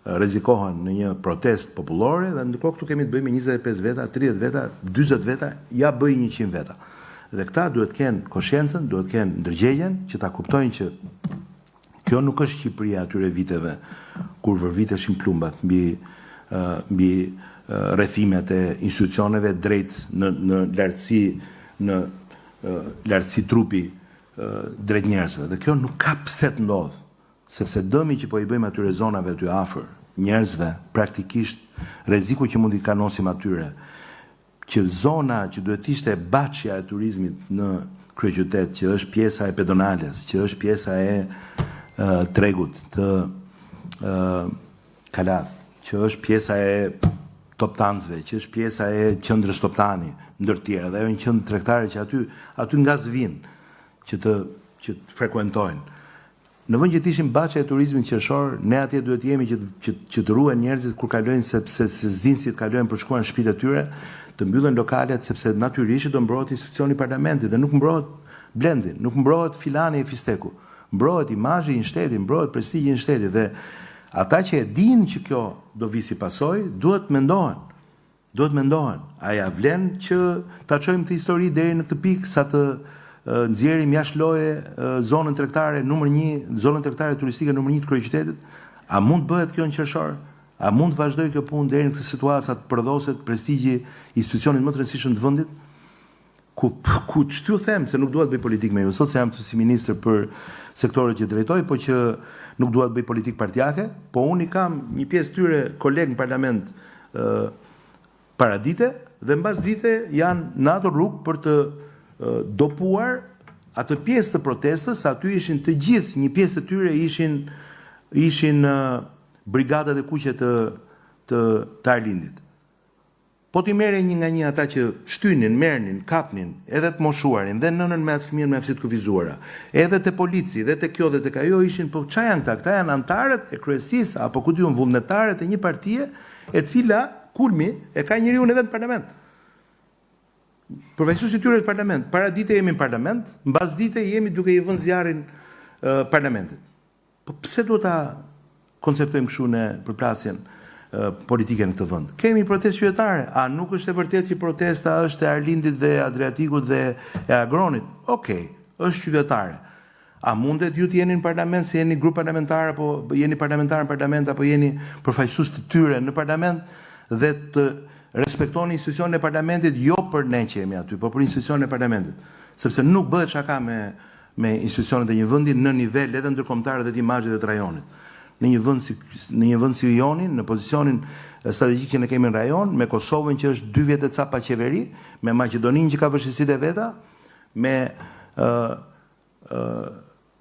rrezikohen në një protestë popullore, dhe ndërkohë këtu kemi të bëjmë 25 veta, 30 veta, 40 veta, ja bëj 100 veta. Dhe këta duhet të kenë koshiencën, duhet të kenë ndërgjegjen që ta kuptojnë që kjo nuk është Shqipëria atyre viteve kur vërviteshin plumbat mbi rrethimet e institucioneve drejt në lartësi trupi drejt njerëzve. Dhe kjo nuk ka pse të ndodh, sepse dëmi që po i bëjmë atyre zonave aty afër njerëzve, praktikisht rreziku që mund i kanosim atyre, që zona që duhet ishte baçja e turizmit në kryeqytet, që është pjesa e pedonales, që është pjesa e tregut të Kalas, që është pjesa e Toptanësve, që është pjesa e qendrës Toptani, ndër tjera, dhe ajo një qendër tregtare që aty nga zvin që të frekuentojnë. Në vend që të ishim baçja e turizmit qershor, ne atje duhet jemi që të ruhen njerëzit kur kalojnë, sepse se s'din si të kalojnë për shkuar në shtëpitë e tyre, të mbyllen lokalet, sepse natyrisht do mbrohet institucioni i parlamentit dhe nuk mbrohet Blendi, nuk mbrohet filani e Fisteku, mbrohet imazhi i një shteti, mbrohet prestigji i një shteti, dhe ata që e dinë që kjo do vi si pasojë, duhet mendohen. A ja vlen që ta çojmë të histori deri në këtë pikë sa të nxjerrim jashtë loje zonën tregtare numër 1, zonën tregtare turistike numër 1 të kryeqytetit? A mund bëhet kjo në qershor? A mund të vazhdojë kjo punë deri në këtë situatë sa të përdoset prestigji i institucionit më të rëndësishëm të vendit? Ku ç'ty them se nuk dua të bëj politikë me ju, sot se jam këtu si ministër për sektorët që drejtoj, po që nuk dua të bëj politikë partijake, po unë i kam një pjesë tyre kolegë në parlament paradite dhe mbas dite janë në ato rrugë për të dopuar atë pjesë të protestës, aty ishin të gjithë, një pjesë të tyre ishin brigadat e kuqe të Arlindit. Po t'i merre një nga një ata që shtynin, merrnin, kapnin, edhe të moshuarin, dhe nënën me atë fëmijën me aftësi të kufizuara, edhe te polici, dhe te kjo dhe te ajo ishin, po ç'a janë këta? Këta janë anëtarët e kryesisë apo ku diun vullnetarët e një partie e cila kulmi e ka njeriu në vetë parlament. Përfaqësuesi i tyre është parlament. Para dite jemi në parlament, mbas dite jemi duke i vënë zjarrin parlamentit. Po pse duhet ta konceptojmë kështu në përplasjen politike në këtë vend? Kemi protestë qytetare. A nuk është e vërtetë që protesta është e Arlindit dhe Adriatikut dhe e Agronit? Okej, është qytetare. A mundet ju të jeni në parlament se jeni grup parlamentar apo jeni parlamentar në parlament apo jeni përfaqësues të tyre në parlament dhe të respektoni institucionin e parlamentit, jo për ne që jemi aty, po për institucionin e parlamentit. Sepse nuk bëhet shaka me institucionet e një vendi në nivel edhe ndërkombëtar dhe të imazhit dhe të rajonit. Në një vend si Jonin, në pozicionin strategjik që ne kemi në rajon, me Kosovën që është 2 vjet e ca pa qeveri, me Maqedoninë që ka vështirësitë e veta, me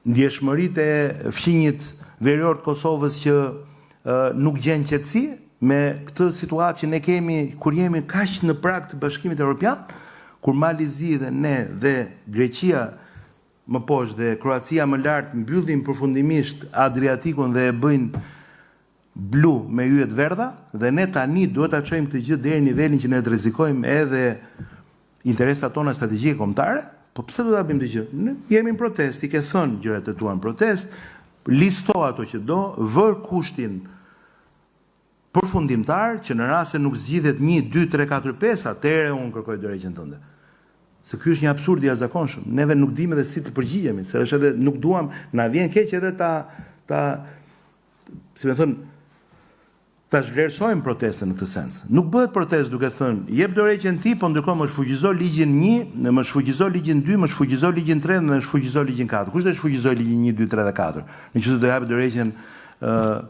ndjeshmëritë e fqinjit verior të Kosovës që nuk gjen qetësi, me këtë situatë që ne kemi kur jemi kaq në prag të Bashkimit Evropian, kur Malizi dhe ne dhe Greqia më poshtë dhe Kroacia më lart mbyllin përfundimisht Adriatikun dhe e bëjnë blu me yjet verdha, dhe ne tani duhet ta çojmë këtë gjë deri në nivelin që ne të rrezikojmë edhe interesat tona strategjike kombëtare. Po pse do ta bëjmë këtë gjë? Ne jemi në protestë, i ke thënë gjërat e tua në protest, listo ato që do, vër kushtin përfundimtar që në rast se nuk zgjidhet 1, 2, 3, 4, 5, atëherë unë kërkoj dorëheqjen tënde. Se ky është një absurd i jashtëzakonshëm. Neve nuk dimë edhe si të përgjigjemi, se është edhe nuk duam, na vjen keq edhe si më thon, ta zhvlerësojmë protestën në këtë sens. Nuk bëhet protestë duke thënë, jep dorëheqjen ti, po ndërkohë më shfuqizo ligjin 1, më shfuqizo ligjin 2, më shfuqizo ligjin 3 dhe më shfuqizo ligjin 4. Kush do të shfuqizojë ligjin 1, 2, 3 dhe 4? Nëse do japë dorëheqjen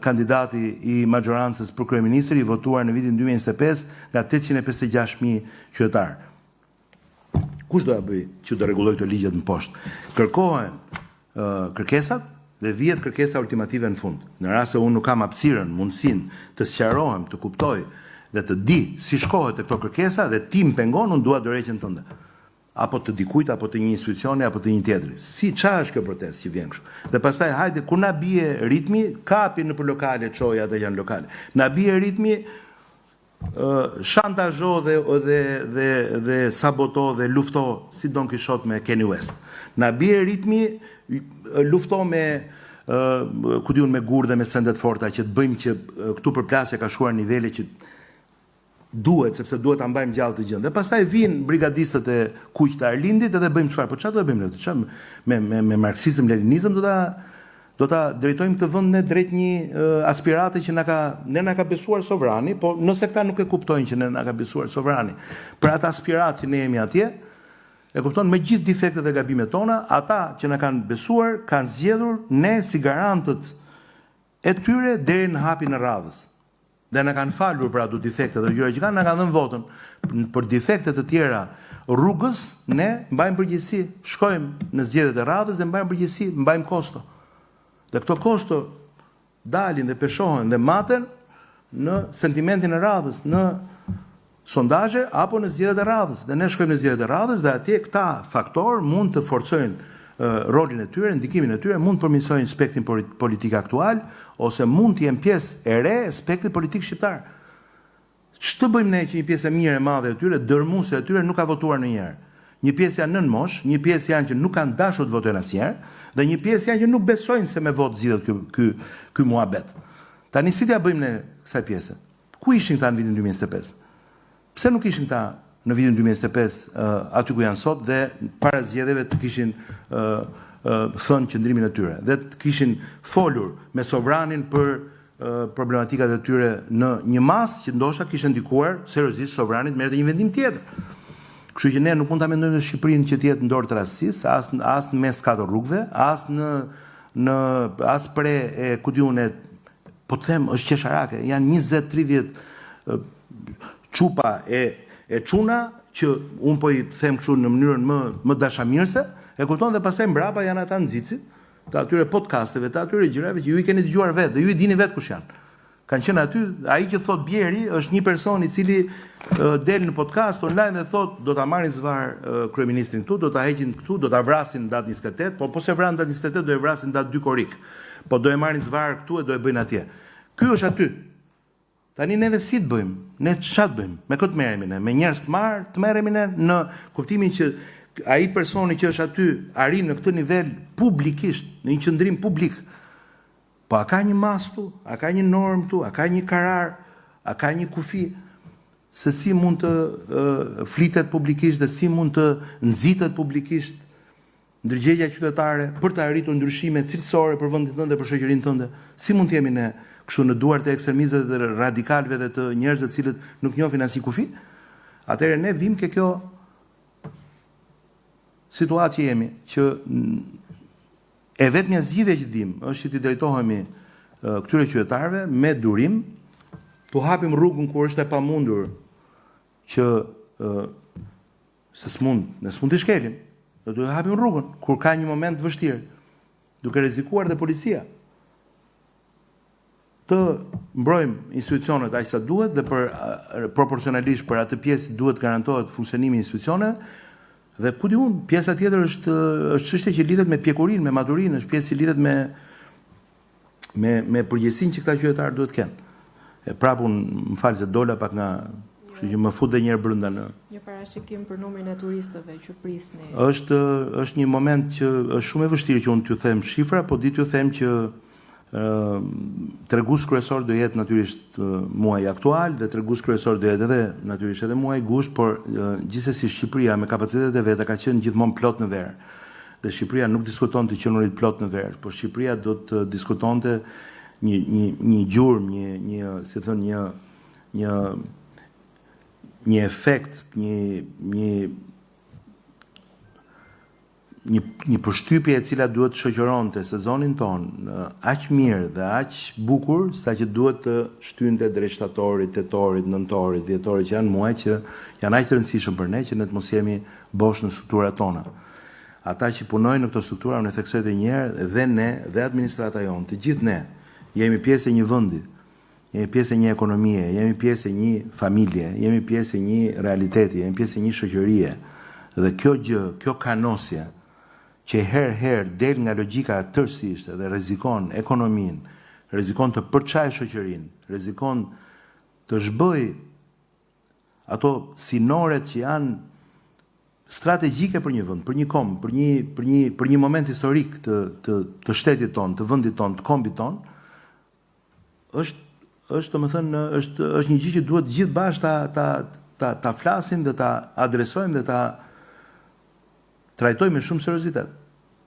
kandidati i majorancës për kryeministër i votuar në vitin 2025 nga 856.000 qytetar. Kush do ja bëj që do rregulloj këto ligjet në poshtë? Kërkohen kërkesat dhe vihet kërkesa ultimative në fund. Në rast se unë nuk kam hapësirën, mundësinë të sqarohem, të kuptoj dhe të di si shkohet këto kërkesa dhe ti më pengon, unë dua dorëheqjen tënde. Apo të dikujt, apo të një institucioni, apo të një tjetri. Çfarë është kjo protestë që vjen kështu? Dhe pastaj hajde kur na bie ritmi, kapi nëpër lokale, çoj ata janë lokale. Na bie ritmi shantazho dhe saboto dhe lufto si Don Quixote me Kanye West. Na bie ritmi lufto me ku diun me gur dhe me sendet forta që të bëjmë që këtu përplasja ka shkuar nivele që duhet, sepse duhet ta mbajmë gjallë të gjën. Dhe pastaj vinë brigadistët e kuq të Arlindit edhe bëjmë çfarë? Po çfarë do të bëjmë ne? Çfarë me marksizëm, leninizëm do ta drejtojmë këtë vend ne drejt një aspirate që ne na ka besuar sovrani, po nëse këta nuk e kuptojnë që ne na ka besuar sovrani, për atë aspirat që ne jemi atje, e kupton me gjithë defektet dhe gabimet tona, ata që na kanë besuar kanë zgjedhur ne si garantët e tyre deri në hapjen e radhës. dhe na kanë falur për ato defekte dhe gjëra që kanë, na kanë dhënë votën. Për defekte të tjera rrugës, ne mbajmë përgjegjësi, shkojmë në zgjedhjet e radhës dhe mbajmë përgjegjësi, mbajmë kosto. Dhe këto kosto dalin dhe peshohen dhe maten në sentimentin e radhës, në sondazhe apo në zgjedhjet e radhës. Dhe ne shkojmë në zgjedhjet e radhës dhe atje këta faktor mund të forcojnë rolin e tyre, ndikimin e tyre, mund të përmirësojnë spektrin politik aktual ose mund të jenë pjesë e re e spektrit politik shqiptar. Ç'të bëjmë ne që një pjesë e mirë e madhe e tyre, dërmuese e tyre nuk ka votuar ndonjëherë. Një pjesë janë nën mosh, një pjesë janë që nuk kanë dashur të votojnë asnjëherë, dhe një pjesë janë që nuk besojnë se me votë zgjidhet ky muhabet. Tani si t'ia bëjmë ne kësaj pjese? Ku ishin këta në vitin 2025? Pse nuk ishin këta në vitin 2025 aty ku janë sot dhe para zgjedhjeve të kishin thënë qëndrimin e tyre dhe të kishin folur me sovranin për problematikat e tyre në një mas që ndoshta kishte ndikuar seriozisht sovranit merrte një vendim tjetër. Kështu që ne nuk mund ta mendojmë në Shqipërinë që të jetë në dorë të rastësisë, as në mes katër rrugëve, as pre e ku diun e po të them është qesharake, janë 20-30 çupa e çuna që un po I them kështu në mënyrën më dashamirëse, e kupton dhe pastaj mbrapa janë ata nxitësit të atyre podcasteve, të atyre gjërave që ju I keni dëgjuar vetë dhe ju I dini vetë kush janë. Kanë qenë aty, ai që thot Bjeri është një person I cili del në podcast online dhe thot do ta marrin zvar kryeministrin këtu, do ta heqin këtu, do ta vrasin datë 28, po se vran datë 28 do e vrasin datë 2 korrik. Po do e marrin zvar këtu e do e bëjnë atje. Ky është aty. Tani neve si të bëjmë? Ne çfarë të bëjmë? Me këtë merremi ne, me njerëz të marr, të merremi ne në kuptimin që ai personi që është aty arrin në këtë nivel publikisht, në një qendrim publik. Po a ka një mas tu, a ka një norm tu, a ka një karar, a ka një kufi se si mund të flitet publikisht dhe si mund të nxitet publikisht ndërgjegja qytetare për të arritur ndryshime cilësore për vendin tënd dhe për shoqërinë tënde. Si mund të jemi ne kështu në duart e ekstremistëve dhe radikalëve dhe të njerëzve të cilët nuk njohin as një kufi? Atëherë ne vim ke kjo situatë që jemi, që e vetmja zgjidhje që dim është që t'i drejtohemi këtyre qytetarëve me durim, t'u hapim rrugën kur është e pamundur që ne s'mund t'i shkelim, do t'u hapim rrugën kur ka një moment vështirë, duke rrezikuar dhe policia të mbrojmë institucionet aq sa duhet dhe proporcionalisht për atë pjesë duhet garantohet funksionimi I institucioneve. Dhe ku di unë, pjesa tjetër është çështje që lidhet me pjekurinë, me maturinë, është pjesë që lidhet me përgjegjësinë që këta qytetarë duhet të kenë. E prapë unë më fal se dola pak nga, kështu që më fut edhe një herë brenda në. Një parashikim për numrin e turistëve që prisni. Është një moment që është shumë e vështirë që unë t'ju them shifra, po di t'ju them që tregus kryesor do jetë natyrisht muaji aktual dhe tregus kryesor do jetë edhe natyrisht edhe muaji gusht, por gjithsesi Shqipëria me kapacitetet e veta ka qenë gjithmonë plot në verë. Dhe Shqipëria nuk diskuton të qenurit plot në verë, por Shqipëria do të diskutonte një gjurmë, si thënë një efekt, një përshtypje e cila duhet të shoqëronte sezonin ton aq mirë dhe aq bukur sa që duhet të shtynte drejt shtatorit, tetorit, nëntorit, dhjetorit, që janë muaj që janë aq të rëndësishëm për ne që ne të mos jemi bosh në strukturat tona. Ata që punojnë në këto struktura, unë theksoj edhe një herë, dhe ne, dhe administrata jonë, të gjithë ne, jemi pjesë e një vendi, jemi pjesë e një ekonomie, jemi pjesë e një familje, jemi pjesë e një realiteti, jemi pjesë e një shoqërie. Dhe kjo gjë, kjo kanosje që herë del nga logjika tërësisht dhe rrezikon ekonominë, rrezikon të përçajë shoqërinë, rrezikon të zhbëj ato sinoret që janë strategjike për një vend, për një kom, për një moment historik të shtetit ton, të vendit ton, të kombit ton, është domethënë është një gjë që duhet gjithë bashkë ta flasim dhe ta adresojmë dhe ta trajtojmë me shumë seriozitet,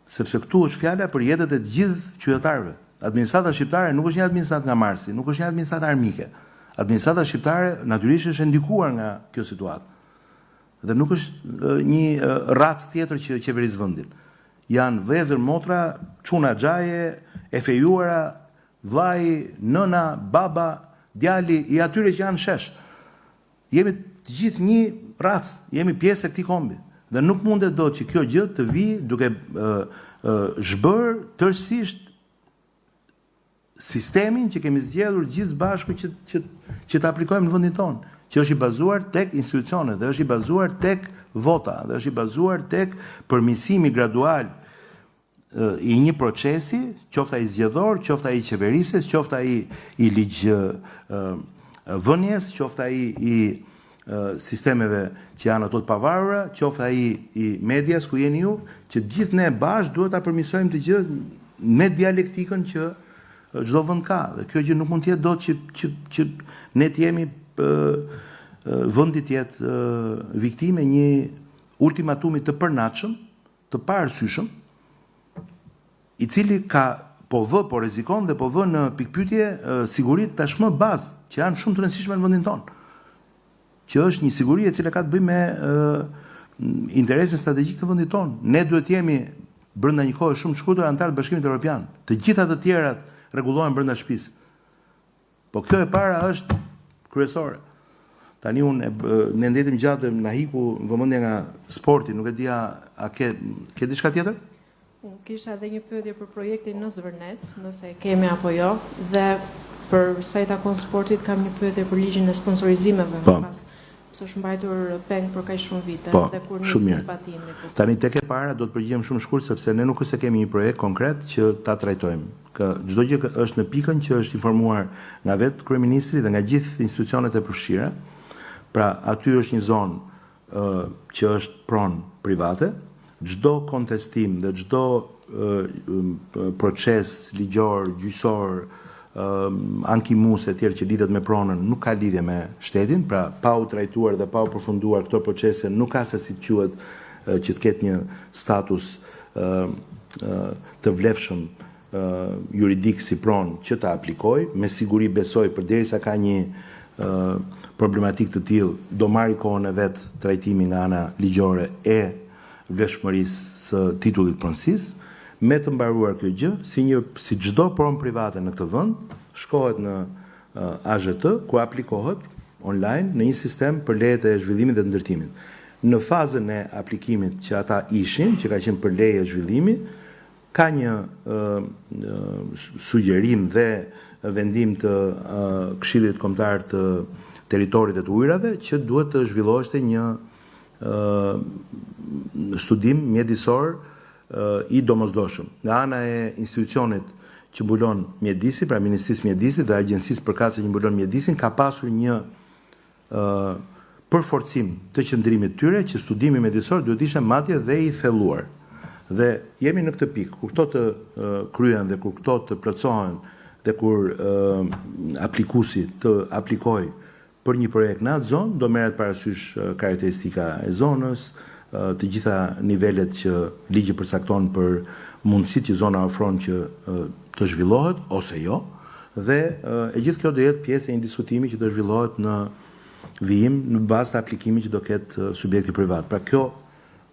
sepse këtu është fjala për jetët e gjithë qytetarëve. Administrata shqiptare nuk është një administratë nga Marsi, nuk është një administratë armike. Administrata shqiptare natyrisht është ndikuar nga kjo situatë. Dhe nuk është një racë tjetër që qeveris vendin. Janë vëllezër, motra, çuna xhaje, e fejuara, vllai, nëna, baba, djali i atyre që janë shesh. Jemi të gjithë një racë, jemi pjesë e këtij kombi. Dhe nuk mundet dot që kjo gjë të vi duke zhbër tërësisht sistemin që kemi zgjedhur gjithë bashku që të aplikojmë në vendin tonë, që është i bazuar tek institucionet, dhe është i bazuar tek vota, dhe është i bazuar tek përmirësimi gradual i një procesi, qoftë ai zgjedhor, qoftë ai qeverisës, qoftë ai i ligjë vënies, qoftë ai i sistemeve që janë ato të pavarura, qoftë ai i medias ku jeni ju, që gjithë ne bashkë duhet ta përmirësojmë të gjë me dialektikën që çdo vend ka. Dhe kjo gjë nuk mund të jetë dot që ne të jemi vendi të jetë viktime një ultimatumi të përnaçëm, të paarsyeshëm, i cili ka po rrezikon dhe po vë në pikpyetje siguritë tashmë bazë që janë shumë të rëndësishme në vendin tonë, që është një siguri e cila ka të bëjë me interesin strategjik të vendit tonë. Ne duhet të jemi brenda një kohe shumë të shkurtër antar të Bashkimit Evropian. Të gjitha të tjerat rregullohen brenda shtëpisë. Po kjo e para është kryesore. Tani ne ndetim gjatë na hiku vëmendja nga sporti, nuk e dia a ke diçka tjetër? Kisha edhe një pyetje për projektin në Zvërnec, nëse kemi apo jo, dhe për sa i takon sportit kam një pyetje për ligjin e sponsorizimeve, pas pse është mbajtur peng për kaq shumë vite dhe kur nisi zbatimi. Tani tek e para do të përgjigjem shumë shkurt sepse ne nuk është se kemi një projekt konkret që ta trajtojmë. Çdo gjë është në pikën që është informuar nga vetë kryeministri dhe nga gjithë institucionet e përfshira. Pra aty është një zonë që është pronë private. Çdo kontestim dhe çdo proces ligjor, gjyqësor, ankimus e tjerë që lidhet me pronën nuk ka lidhje me shtetin, pra pa u trajtuar dhe pa u përfunduar këto procese nuk ka se si të quhet që të ketë një status të vlefshëm juridik si pronë që ta aplikoj, me siguri besoj përderisa ka një problematik të tillë, do marrë kohën e vet trajtimi nga ana ligjore e vlefshmërisë së titullit pronësisë. Me të mbaruar kjo gjë, si çdo pronë private në këtë vend, shkohet në AZT, ku aplikohet online në një sistem për lejet e zhvillimit dhe të ndërtimit. Në fazën e aplikimit që ata ishin, që ka qenë për leje e zhvillimi, ka një sugjerim dhe vendim të Këshillit Kombëtar të Territorit dhe të Ujrave që duhet të zhvilloheshte një studim mjedisor i domosdoshëm. Nga ana e institucionit që mbulon mjedisi, pra Ministrisë Mjedisit dhe Agjencisë Përkatëse që mbulon mjedisin, ka pasur një përforcim të qëndrimit tyre që studimi mjedisor duhet ishte madje dhe i thelluar. Dhe jemi në këtë pikë, kur këto të kryen dhe kur këto të plotësohen dhe kur aplikuesi të aplikoj për një projekt në atë zonë, do merret parasysh karakteristika e zonës, të gjitha nivelet që ligji përcakton për mundësitë që zona ofron që të zhvillohet ose jo, dhe e gjithë kjo do jetë pjesë e një diskutimi që do zhvillohet në vijim në bazë të aplikimit që do ketë subjekti privat. Pra kjo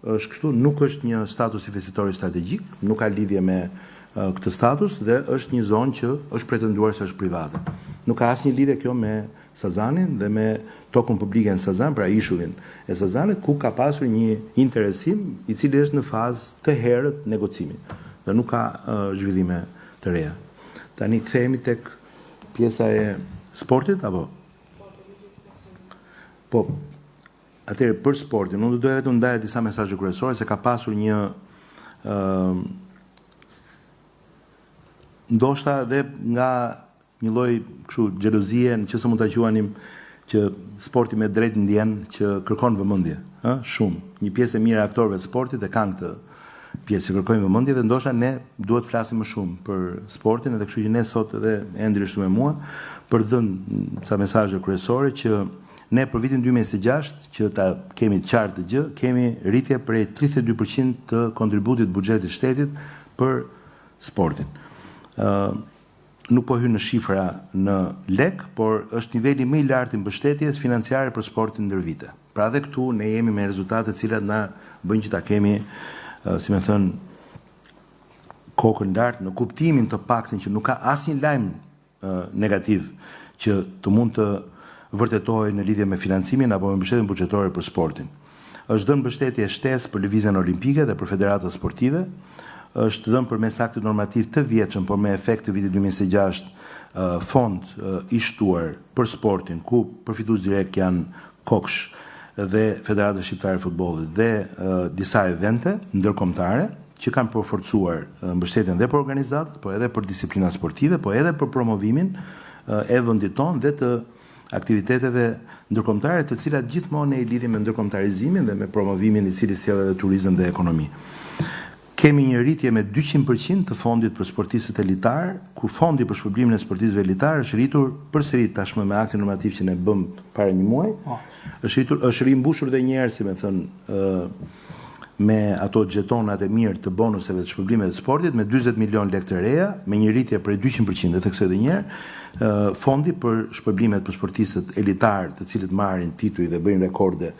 është kështu, nuk është një status investitori strategjik, nuk ka lidhje me këtë status dhe është një zonë që është pretenduar se është private. Nuk ka asnjë lidhje kjo me Sazanin dhe me tokën publike në Sazan, pra ishullin e Sazanit, ku ka pasur një interesim i cili është në fazë të herët negocimit dhe nuk ka zhvillime të reja. Tani kthehemi tek pjesa e sportit apo? Po, atëherë për sportin, unë do doja vetëm ndaja disa mesazhe kryesore se ka pasur një ndoshta dhe nga një lloj kështu xhelozie, nëse mund ta quanim, që sporti me drejt ndjen që kërkon vëmendje, shumë. Një pjesë e mirë e aktorëve të sportit e kanë këtë pjesë që kërkojnë vëmendje dhe ndoshta ne duhet të flasim më shumë për sportin, edhe kështu që ne sot edhe Endri është me mua për të dhënë ca mesazhe kryesore që ne për vitin 2026 që ta kemi të qartë të gjë, kemi rritje prej 32% të kontributit buxhetit shtetit për sportin. Nuk po hyn në shifra në lek, por është niveli më i lartë i mbështetjes financiare për sportin ndër vite. Pra edhe këtu ne jemi me rezultate të cilat na bëjnë që ta kemi, si më thënë, kokën lart në kuptimin të paktën që nuk ka asnjë lajm negativ që të mund të vërtetohej në lidhje me financimin apo me mbështetjen buxhetore për sportin. Është dhënë mbështetje shtesë për lëvizjen olimpike dhe për federata sportive, është dhënë përmes aktit normativ të vjetshëm, por me efekt të vitit 2026, fond i shtuar për sportin, ku përfitues direkt janë Koksh dhe Federata Shqiptare e Futbollit dhe disa evente ndërkombëtare që kanë përforcuar mbështetjen dhe për organizatët, po edhe për disiplina sportive, po edhe për promovimin e vendit tonë dhe të aktiviteteve ndërkombëtare, të cilat gjithmonë i lidhin me ndërkombëtarizimin dhe me promovimin i cili sjell edhe turizëm dhe ekonomi. Kemi një rritje me 200% të fondit për sportistët elitar, ku fondi për shpërblimin e sportistëve elitar është rritur përsëri tashmë me aktin normativ që ne bëm para një muaji. Është rimbushur edhe një herë, si më thënë, me ato xhetonat e mirë të bonuseve të shpërblimit të sportit me 40 milion lekë të reja, me një rritje prej 200%, dhe theksoj edhe një herë, fondi për shpërblimet për sportistët elitar, të cilët marrin tituj dhe bëjnë rekorde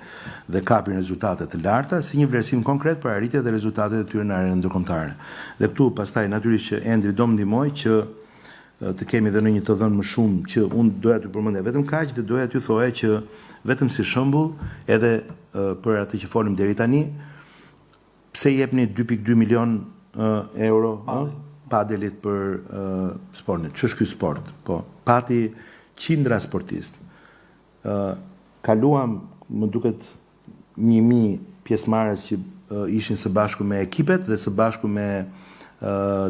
dhe kapin rezultate të larta, si një vlerësim konkret për arritjet dhe rezultatet e tyre në arenën ndërkombëtare. Dhe këtu pastaj natyrisht që Endri do më ndihmoj që të kemi edhe në një të dhënë më shumë, që unë doja t'ju përmendja vetëm kaq dhe doja t'ju thoja që vetëm si shembull edhe për atë që folim deri tani, pse jepni 2.2 milion euro padelit për sportin? Ç'është ky sport? Po, pati qindra sportist. Kaluam, më duket 1000 pjesëmarrës që ishin së bashku me ekipet dhe së bashku me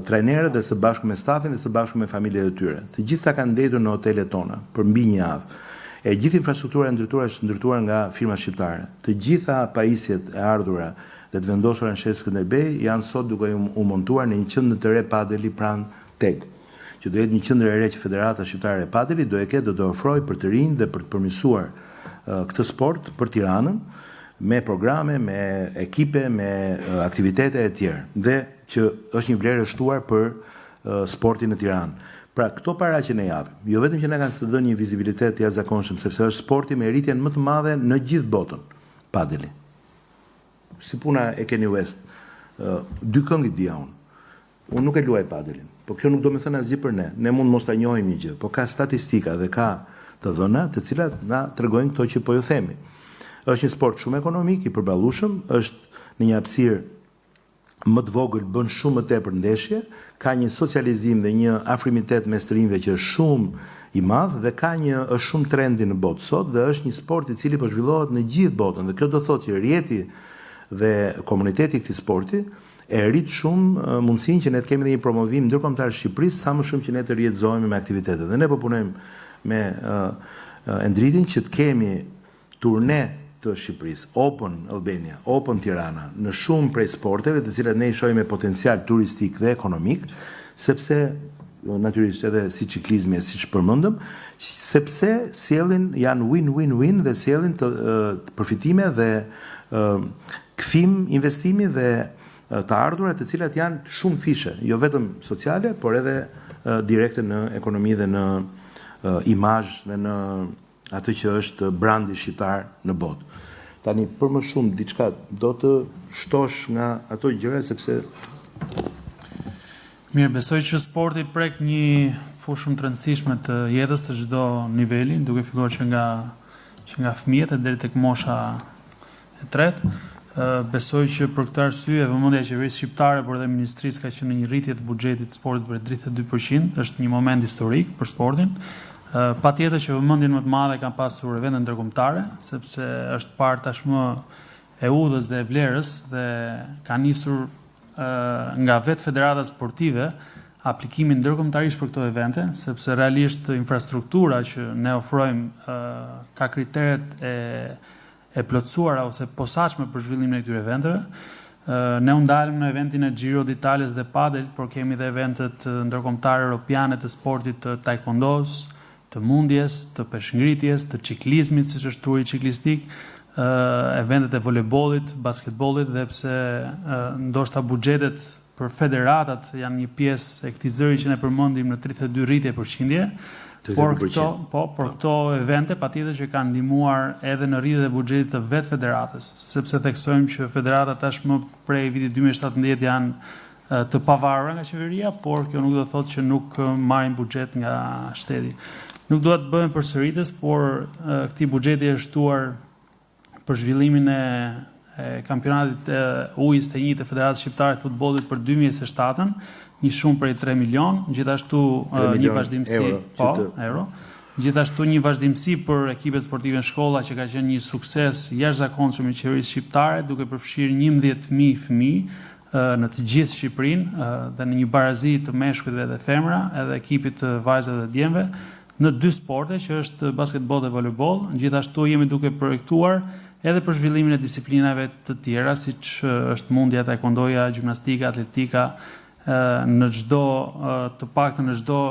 trajnerët dhe së bashku me stafin dhe së bashku me familjet e tyre. Të gjitha kanë ndetur në hotelet tona për mbi një javë. E gjithë infrastruktura është ndërtuar nga firma shqiptare. Të gjitha pajisjet e ardhura dhe të vendosura në shesë Skënderbej janë sot duke u montuar në një qendër të re padeli pranë Teg, që do jetë një qendër e re që Federata Shqiptare e Padelit do e ketë, do të ofrojë për të rinj dhe për të përmirësuar këtë sport për Tiranën, me programe, me ekipe, me aktivitete e tjera, dhe që është një vlerë e shtuar për sportin në Tiranë. Pra, këto para që ne japim, jo vetëm që ne kanë të dhënë një vizibilitet të jashtëzakonshëm, sepse është sporti me rritjen më të madhe në gjithë botën, padeli. Si puna e Kenny West, 2 këngë dia unë. Unë nuk e luaj padelin, po kjo nuk do me thënë asgjë për ne. Ne mund mos ta njohim një gjë, po ka statistika dhe ka të dhëna të cilat na tregojnë këto që po ju themi. Është një sport shumë ekonomik, i përballueshëm, është në një hapësirë më të vogël, bën shumë më tepër ndeshje, ka një socializim dhe një afrimitet mes të rinjve që është shumë i madh dhe është shumë trendi në botë sot dhe është një sport i cili po zhvillohet në gjithë botën, dhe kjo do thotë që rjeti dhe komuniteti i këtij sporti e rrit shumë mundësinë që ne të kemi dhe një promovim ndërkombëtar në Shqipëri, sa më shumë që ne të rjetëzohemi me aktivitetet. Dhe ne po punojmë me Endritin që të kemi turne të Shqipërisë, Open Albania, Open Tirana, në shumë prej sporteve të cilat ne i shohim me potencial turistik dhe ekonomik, sepse natyrisht edhe si ciklizmi, siç përmendëm, sepse sjellin janë win-win-win dhe sjellin të përfitime dhe kthim investimi dhe të ardhura të cilat janë shumë fishe, jo vetëm sociale, por edhe direkte në ekonomi dhe në imazh dhe në atë që është brandi shqiptar në botë. Tani për më shumë diçka do të shtosh nga ato gjëra sepse mirë, besoj që sporti prek një fushë shumë të rëndësishme të jetës së çdo niveli, duke filluar që nga fëmijët deri tek mosha e tretë. Besoj që për këtë arsye vëmendja e qeverisë shqiptare por edhe ministrisë ka qenë në një rritje të buxhetit të sportit për 32%, është një moment historik për sportin. Patjetër që vëmendjen më të madhe kanë pasur eventet ndërkombëtare, sepse është parë tashmë e udhës dhe e vlerës dhe ka nisur nga vetë federatat sportive aplikimin ndërkombëtarisht për këto evente, sepse realisht infrastruktura që ne ofrojmë ka kriteret e plotësuara ose posaçme për zhvillimin e këtyre eventeve. Ne u ndalëm në eventin e Giro d'Italias dhe Padel, por kemi dhe eventet ndërkombëtare europiane të sportit të taekwondos, të mundjes, të peshngritjes, të ciklizmit, siç është turi ciklistik, eventet e voleybollit, basketbollit, dhe pse ndoshta buxhetet për federatat janë një pjesë e këtij zëri që ne përmendim në 32 rritje përqindje, por këto evente patjetër që kanë ndihmuar edhe në rritjen e buxhetit të vetë federatës, sepse theksojmë që federatat tashmë prej vitit 2017 janë të pavarura nga qeveria, por kjo nuk do të thotë që nuk marrin buxhet nga shteti. Nuk do të bëhen përsëritës, por këtij buxheti është shtuar për zhvillimin e kampionatit U21 të Federatës Shqiptare të Futbollit për 2027-ën, një shumë prej 3 milion, gjithashtu një vazhdimsi euro. Gjithashtu një vazhdimsi për ekipet sportive në shkolla që ka qenë një sukses jashtëzakonshëm i qeverisë shqiptare, duke përfshirë 11.000 fëmijë në të gjithë Shqipërinë dhe në një barazi të meshkujve dhe femra, edhe ekipit të vajzave dhe djemve në 2 sporte që është basketbol dhe volejbol. Gjithashtu jemi duke projektuar edhe për zhvillimin e disiplinave të tjera, siç është mundja taekwondoja, gjimnastika, atletika, në çdo të paktën në çdo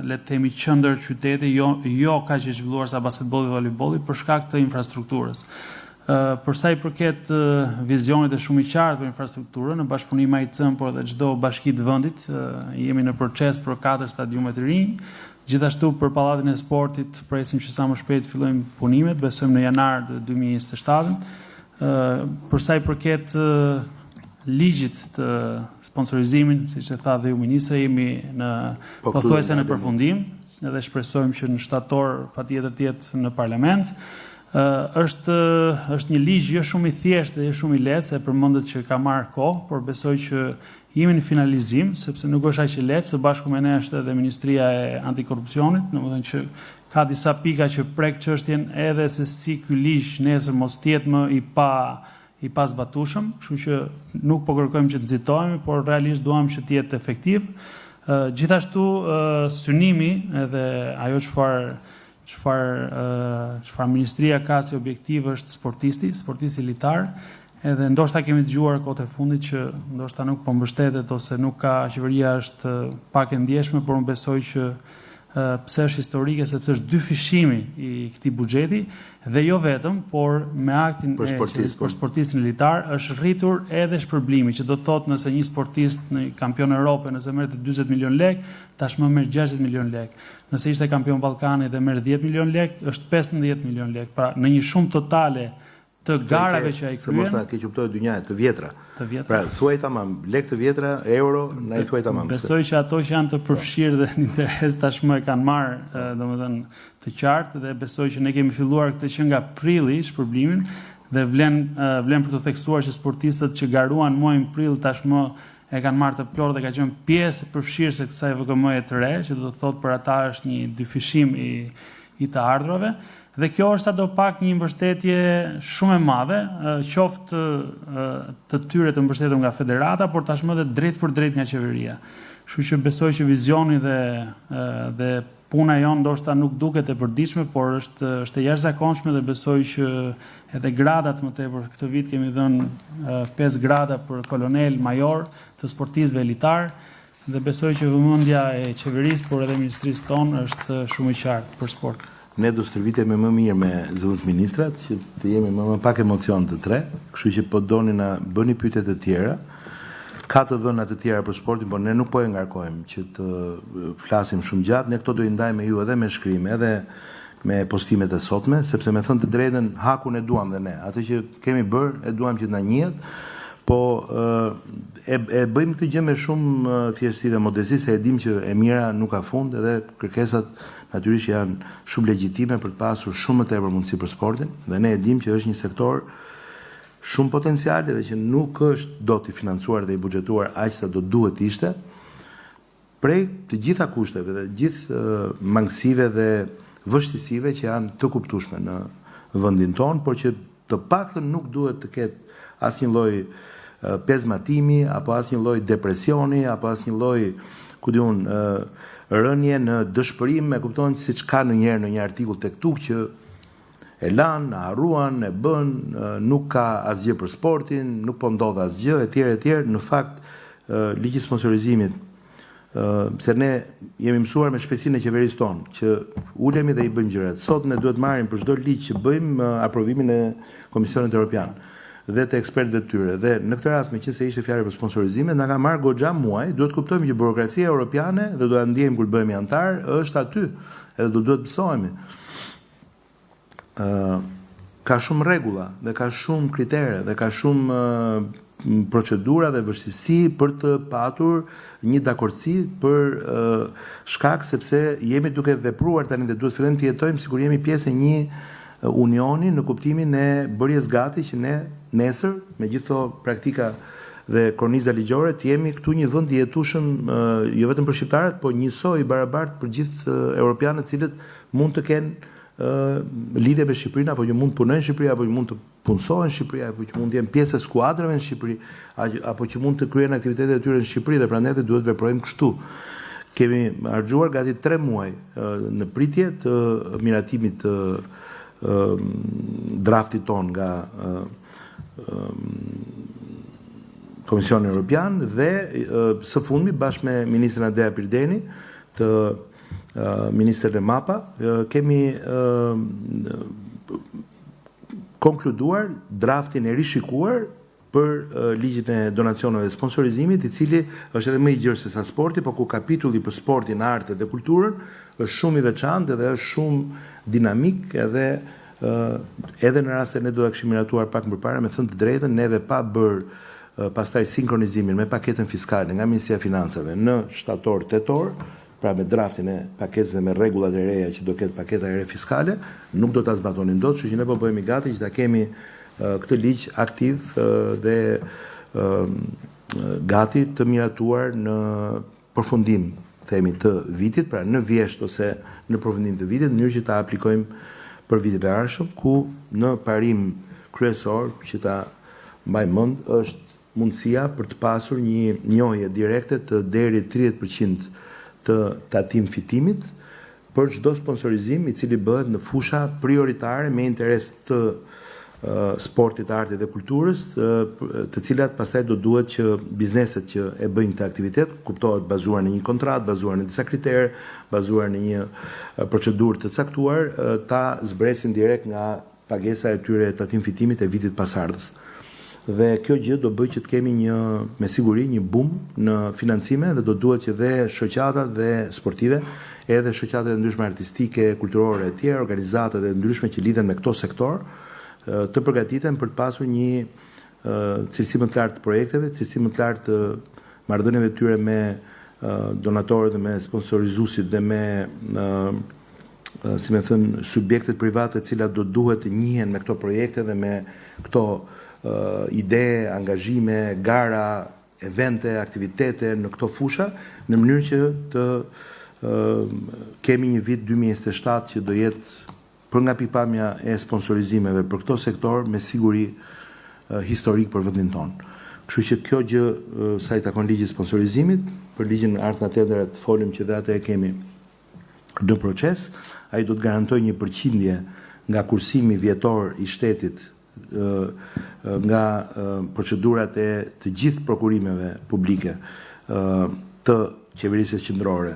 le të themi qendër qyteti, jo kaq e zhvilluar sa basketbolli dhe volejbolli për shkak të infrastrukturës. Për sa i përket vizionit e shumë i qartë për infrastrukturën, në bashkëpunim me AIC-n, por edhe çdo bashki të vendit, jemi në proces për 4 stadiume të rinj. Gjithashtu për pallatin e sportit presim që sa më shpejt fillojmë punimet, besojmë në janar 2027. Për sa i përket ligjit të sponsorizimin, siç e tha dhe ju ministri, jemi në pothuajse në përfundim, edhe shpresojmë që në shtator patjetër të jetë në parlament. Është një ligj jo shumë i thjeshtë dhe jo shumë i lehtë, se përmendet që ka marrë kohë, por besoj që jemi në finalizim, sepse nuk është aq e lehtë, së bashku me ne është edhe Ministria e Antikorrupsionit, domethënë që ka disa pika që prek çështjen edhe se si ky ligj nesër mos të jetë më i pazbatueshëm, kështu që nuk po kërkojmë që të nxitohemi, por realisht duam që të jetë efektiv. Gjithashtu synimi edhe ajo çfarë ministria ka si objektiv është sportisti litar, edhe ndoshta kemi dëgjuar kohët e fundit që ndoshta nuk po mbështetet ose nuk ka, qeveria është pak e ndjeshme, por unë besoj që pse është historike, sepse është 2 fishimi i këtij buxheti dhe jo vetëm, por me aktin për sportistin litar është rritur edhe shpërblimi, që do të thotë nëse një sportist në kampion Evropë nëse merrte 40 milion lek, tashmë merr 60 milion lek. Nëse ishte kampion Ballkani dhe merr 10 milion lek, është 15 milion lek. Pra në një shumë totale të garave që ai kryen. Mos ta ke kuptuar dynjaja të vjetra. Pra thuaj tamam, lek të vjetra, euro, na i thuaj tamam. Besoj që ato që janë të përfshirë dhe në interes tashmë e kanë marrë, domethënë të qartë, dhe besoj që ne kemi filluar këtë që nga prilli shpërblimin dhe vlen për të theksuar që sportistët që garuan muajin prill tashmë e kanë marrë të plot dhe ka qenë pjesë përfshirëse e kësaj VKM-je të re, që do të thotë për ata është një dyfishim i të ardhurave. Dhe kjo është sadopak një mbështetje shumë e madhe, qoftë të tyre të mbështetur nga federata, por tashmë edhe drejt për drejt nga qeveria. Kështu që besoj që vizioni dhe puna jon ndoshta nuk duket e përditshme, por është e jashtëzakonshme dhe besoj që edhe gradat më tepër këtë vit kemi dhënë 5 grada për kolonel, major të sportistëve elitar, dhe besoj që vëmendja e qeverisë, por edhe ministrisë tonë është shumë e qartë për sport. Ne do stërvitemi më mirë me zëvendës ministrat, që të jemi më pak emocion të tre, kështu që po doni na bëni pyetje të tjera. Ka të dhëna të tjera për sportin, por ne nuk po e ngarkojmë që të flasim shumë gjatë. Ne këto do i ndajmë me ju edhe me shkrim, edhe me postimet e sotme, sepse me thënë të drejtën hakun e duam dhe ne. Atë që kemi bërë e duam që të na njihet, po e bëjmë këtë gjë me shumë thjeshtësi dhe modesti, se e dim që e mira nuk ka fund, edhe kërkesat natyrisht janë shumë legjitime për të pasur shumë më tepër mundësi për sportin, dhe ne e dim që është një sektor shumë potencial dhe që nuk është dot i financuar dhe i buxhetuar aq sa do duhet ishte, prej të gjitha kushteve dhe gjithë mangësive dhe vështirësive që janë të kuptueshme në vendin tonë, por që të paktën nuk duhet të ketë asnjë lloj pezmatimi, apo asnjë lloj depresioni, apo asnjë lloj, ku diun, rënje në dëshpërim, e kupton, siç ka ndonjëherë në një artikull tek TUK që e lanë, harruan, e bën, nuk ka asgjë për sportin, nuk po ndodh asgjë, etj. Në fakt, ligji i sponsorizimit, se ne jemi mësuar me shpejtësinë e qeverisë tonë, që ulemi dhe i bëjmë gjërat. Sot ne duhet marrim për çdo ligj që bëjmë aprovimin e Komisionit Evropian dhe të ekspertëve të tyre. Dhe në këtë rast, meqense ishte fjalë për sponsorizime, na ka marrë goxha muaj, duhet kuptojmë që burokracia europiane, dhe do ta ndjejmë kur bëhemi antar, është aty, edhe do duhet mësohemi. Ka shumë rregulla dhe ka shumë kritere dhe ka shumë procedura dhe vështirësi për të patur një dakordsi për shkak sepse jemi duke vepruar tani dhe duhet fillim të jetojmë sikur jemi pjesë e një unioni në kuptimin e bërjes gati që ne nesër me gjithë praktika dhe korniza ligjore të jemi këtu një vend i jetueshëm jo vetëm për shqiptarët, por njësoj i barabartë për gjithë europianët cilët mund të kenë lidhje me Shqipërinë, apo që mund të punojnë në Shqipëri, apo që mund të punësohen në Shqipëri, apo që mund të jenë pjesë e skuadrave në Shqipëri, apo që mund të kryejnë aktivitetet e tyre në Shqipëri dhe prandaj duhet veprojmë kështu. Kemi harxuar gati 3 muaj në pritje të miratimit të draftit ton nga Komisioni Evropian dhe së fundmi bashkë me ministrin Andrea Pirdeni të Ministrën e MAPA kemi konkluduar draftin e rishikuar për ligjin e donacioneve dhe sponsorizimit, i cili është edhe më i gjerë se sa sporti, por ku kapitulli për sportin, artet dhe kulturën është shumë i veçantë dhe është shumë dinamik edhe në rast se ne do ta kishim miratuar pak më parë, me thënë të drejtën, neve pa bërë pastaj sinkronizimin me paketën fiskale nga Ministria e Financave në shtator-tetor, pra me draftin e paketës dhe me rregullat e reja që do ketë paketa e re fiskale, nuk do ta zbatonin dot, kështu që ne po bëhemi gati që ta kemi këtë ligj aktiv dhe gati të miratuar në përfundim, themi, të vitit, pra në vjesht ose në përfundim të vitit, në mënyrë që ta aplikojmë për vitin e ardhshëm, ku në parim kryesor që ta mbaj mend është mundësia për të pasur një njohje direkte të deri 30% të tatim fitimit për çdo sponsorizim i cili bëhet në fusha prioritare me interes të sportit, artit dhe kulturës, të cilat pastaj do duhet që bizneset që e bëjnë këtë aktivitet, kuptohet bazuar në një kontratë, bazuar në disa kriterë, bazuar në një procedurë të caktuar, ta zbresin direkt nga pagesa e tyre e tatim fitimit e vitit pasardhës. Dhe kjo gjë do bëj që të kemi me siguri një boom në financime dhe do duhet që dhe shoqatat dhe sportive, edhe shoqatat e ndryshme artistike, kulturore e tjera, organizatat e ndryshme që lidhen me këto sektor, të përgatiten për të pasur një cilësi më të lartë të projekteve, cilësi më të lartë të marrëdhënieve tyre me donatorët dhe me sponsorizuesit dhe me si më thënë subjektet private të cilat do duhet të njihen me këto projekte dhe me këto ide, angazhime, gara, evente, aktivitete në këto fusha, në mënyrë që të kemi një vit 2027 që do jetë për nga pikpamja e sponsorizimeve për këto sektor me siguri historik për vendin tonë. Kështu që kjo gjë sa i takon ligjit sponsorizimit, për ligjin art nga tenderet folim që dhe atë e kemi në proces, ai do të garantoj një përqindje nga kursimi vjetor i shtetit nga procedurat e të gjithë prokurimeve publike të qeverisë qendrore,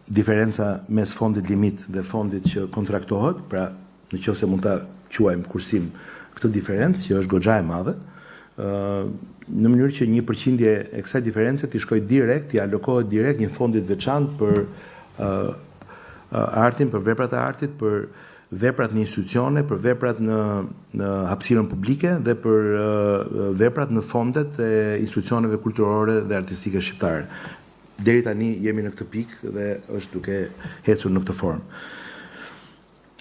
diferenca mes fondit limit dhe fondit që kontraktohet, pra në qoftë se mund ta quajmë kursim këtë diferencë që është goxha e madhe, në mënyrë që një përqindje e kësaj diference të shkojë direkt, të alokohet direkt një fondit veçantë për artin, për veprat e artit, për veprat në institucione, për veprat në hapësirën publike dhe për veprat në fondet e institucioneve kulturore dhe artistike shqiptare. Deri tani jemi në këtë pikë dhe është duke ecur në këtë formë.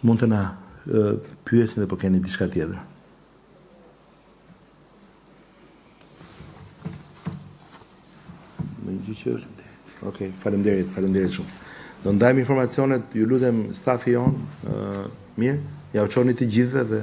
Mund të na pyesni dhe po keni diçka tjetër. Okej, faleminderit shumë. Do ndajmë informacionet, ju lutem stafi jon, mirë, ja u çoni të gjithëve dhe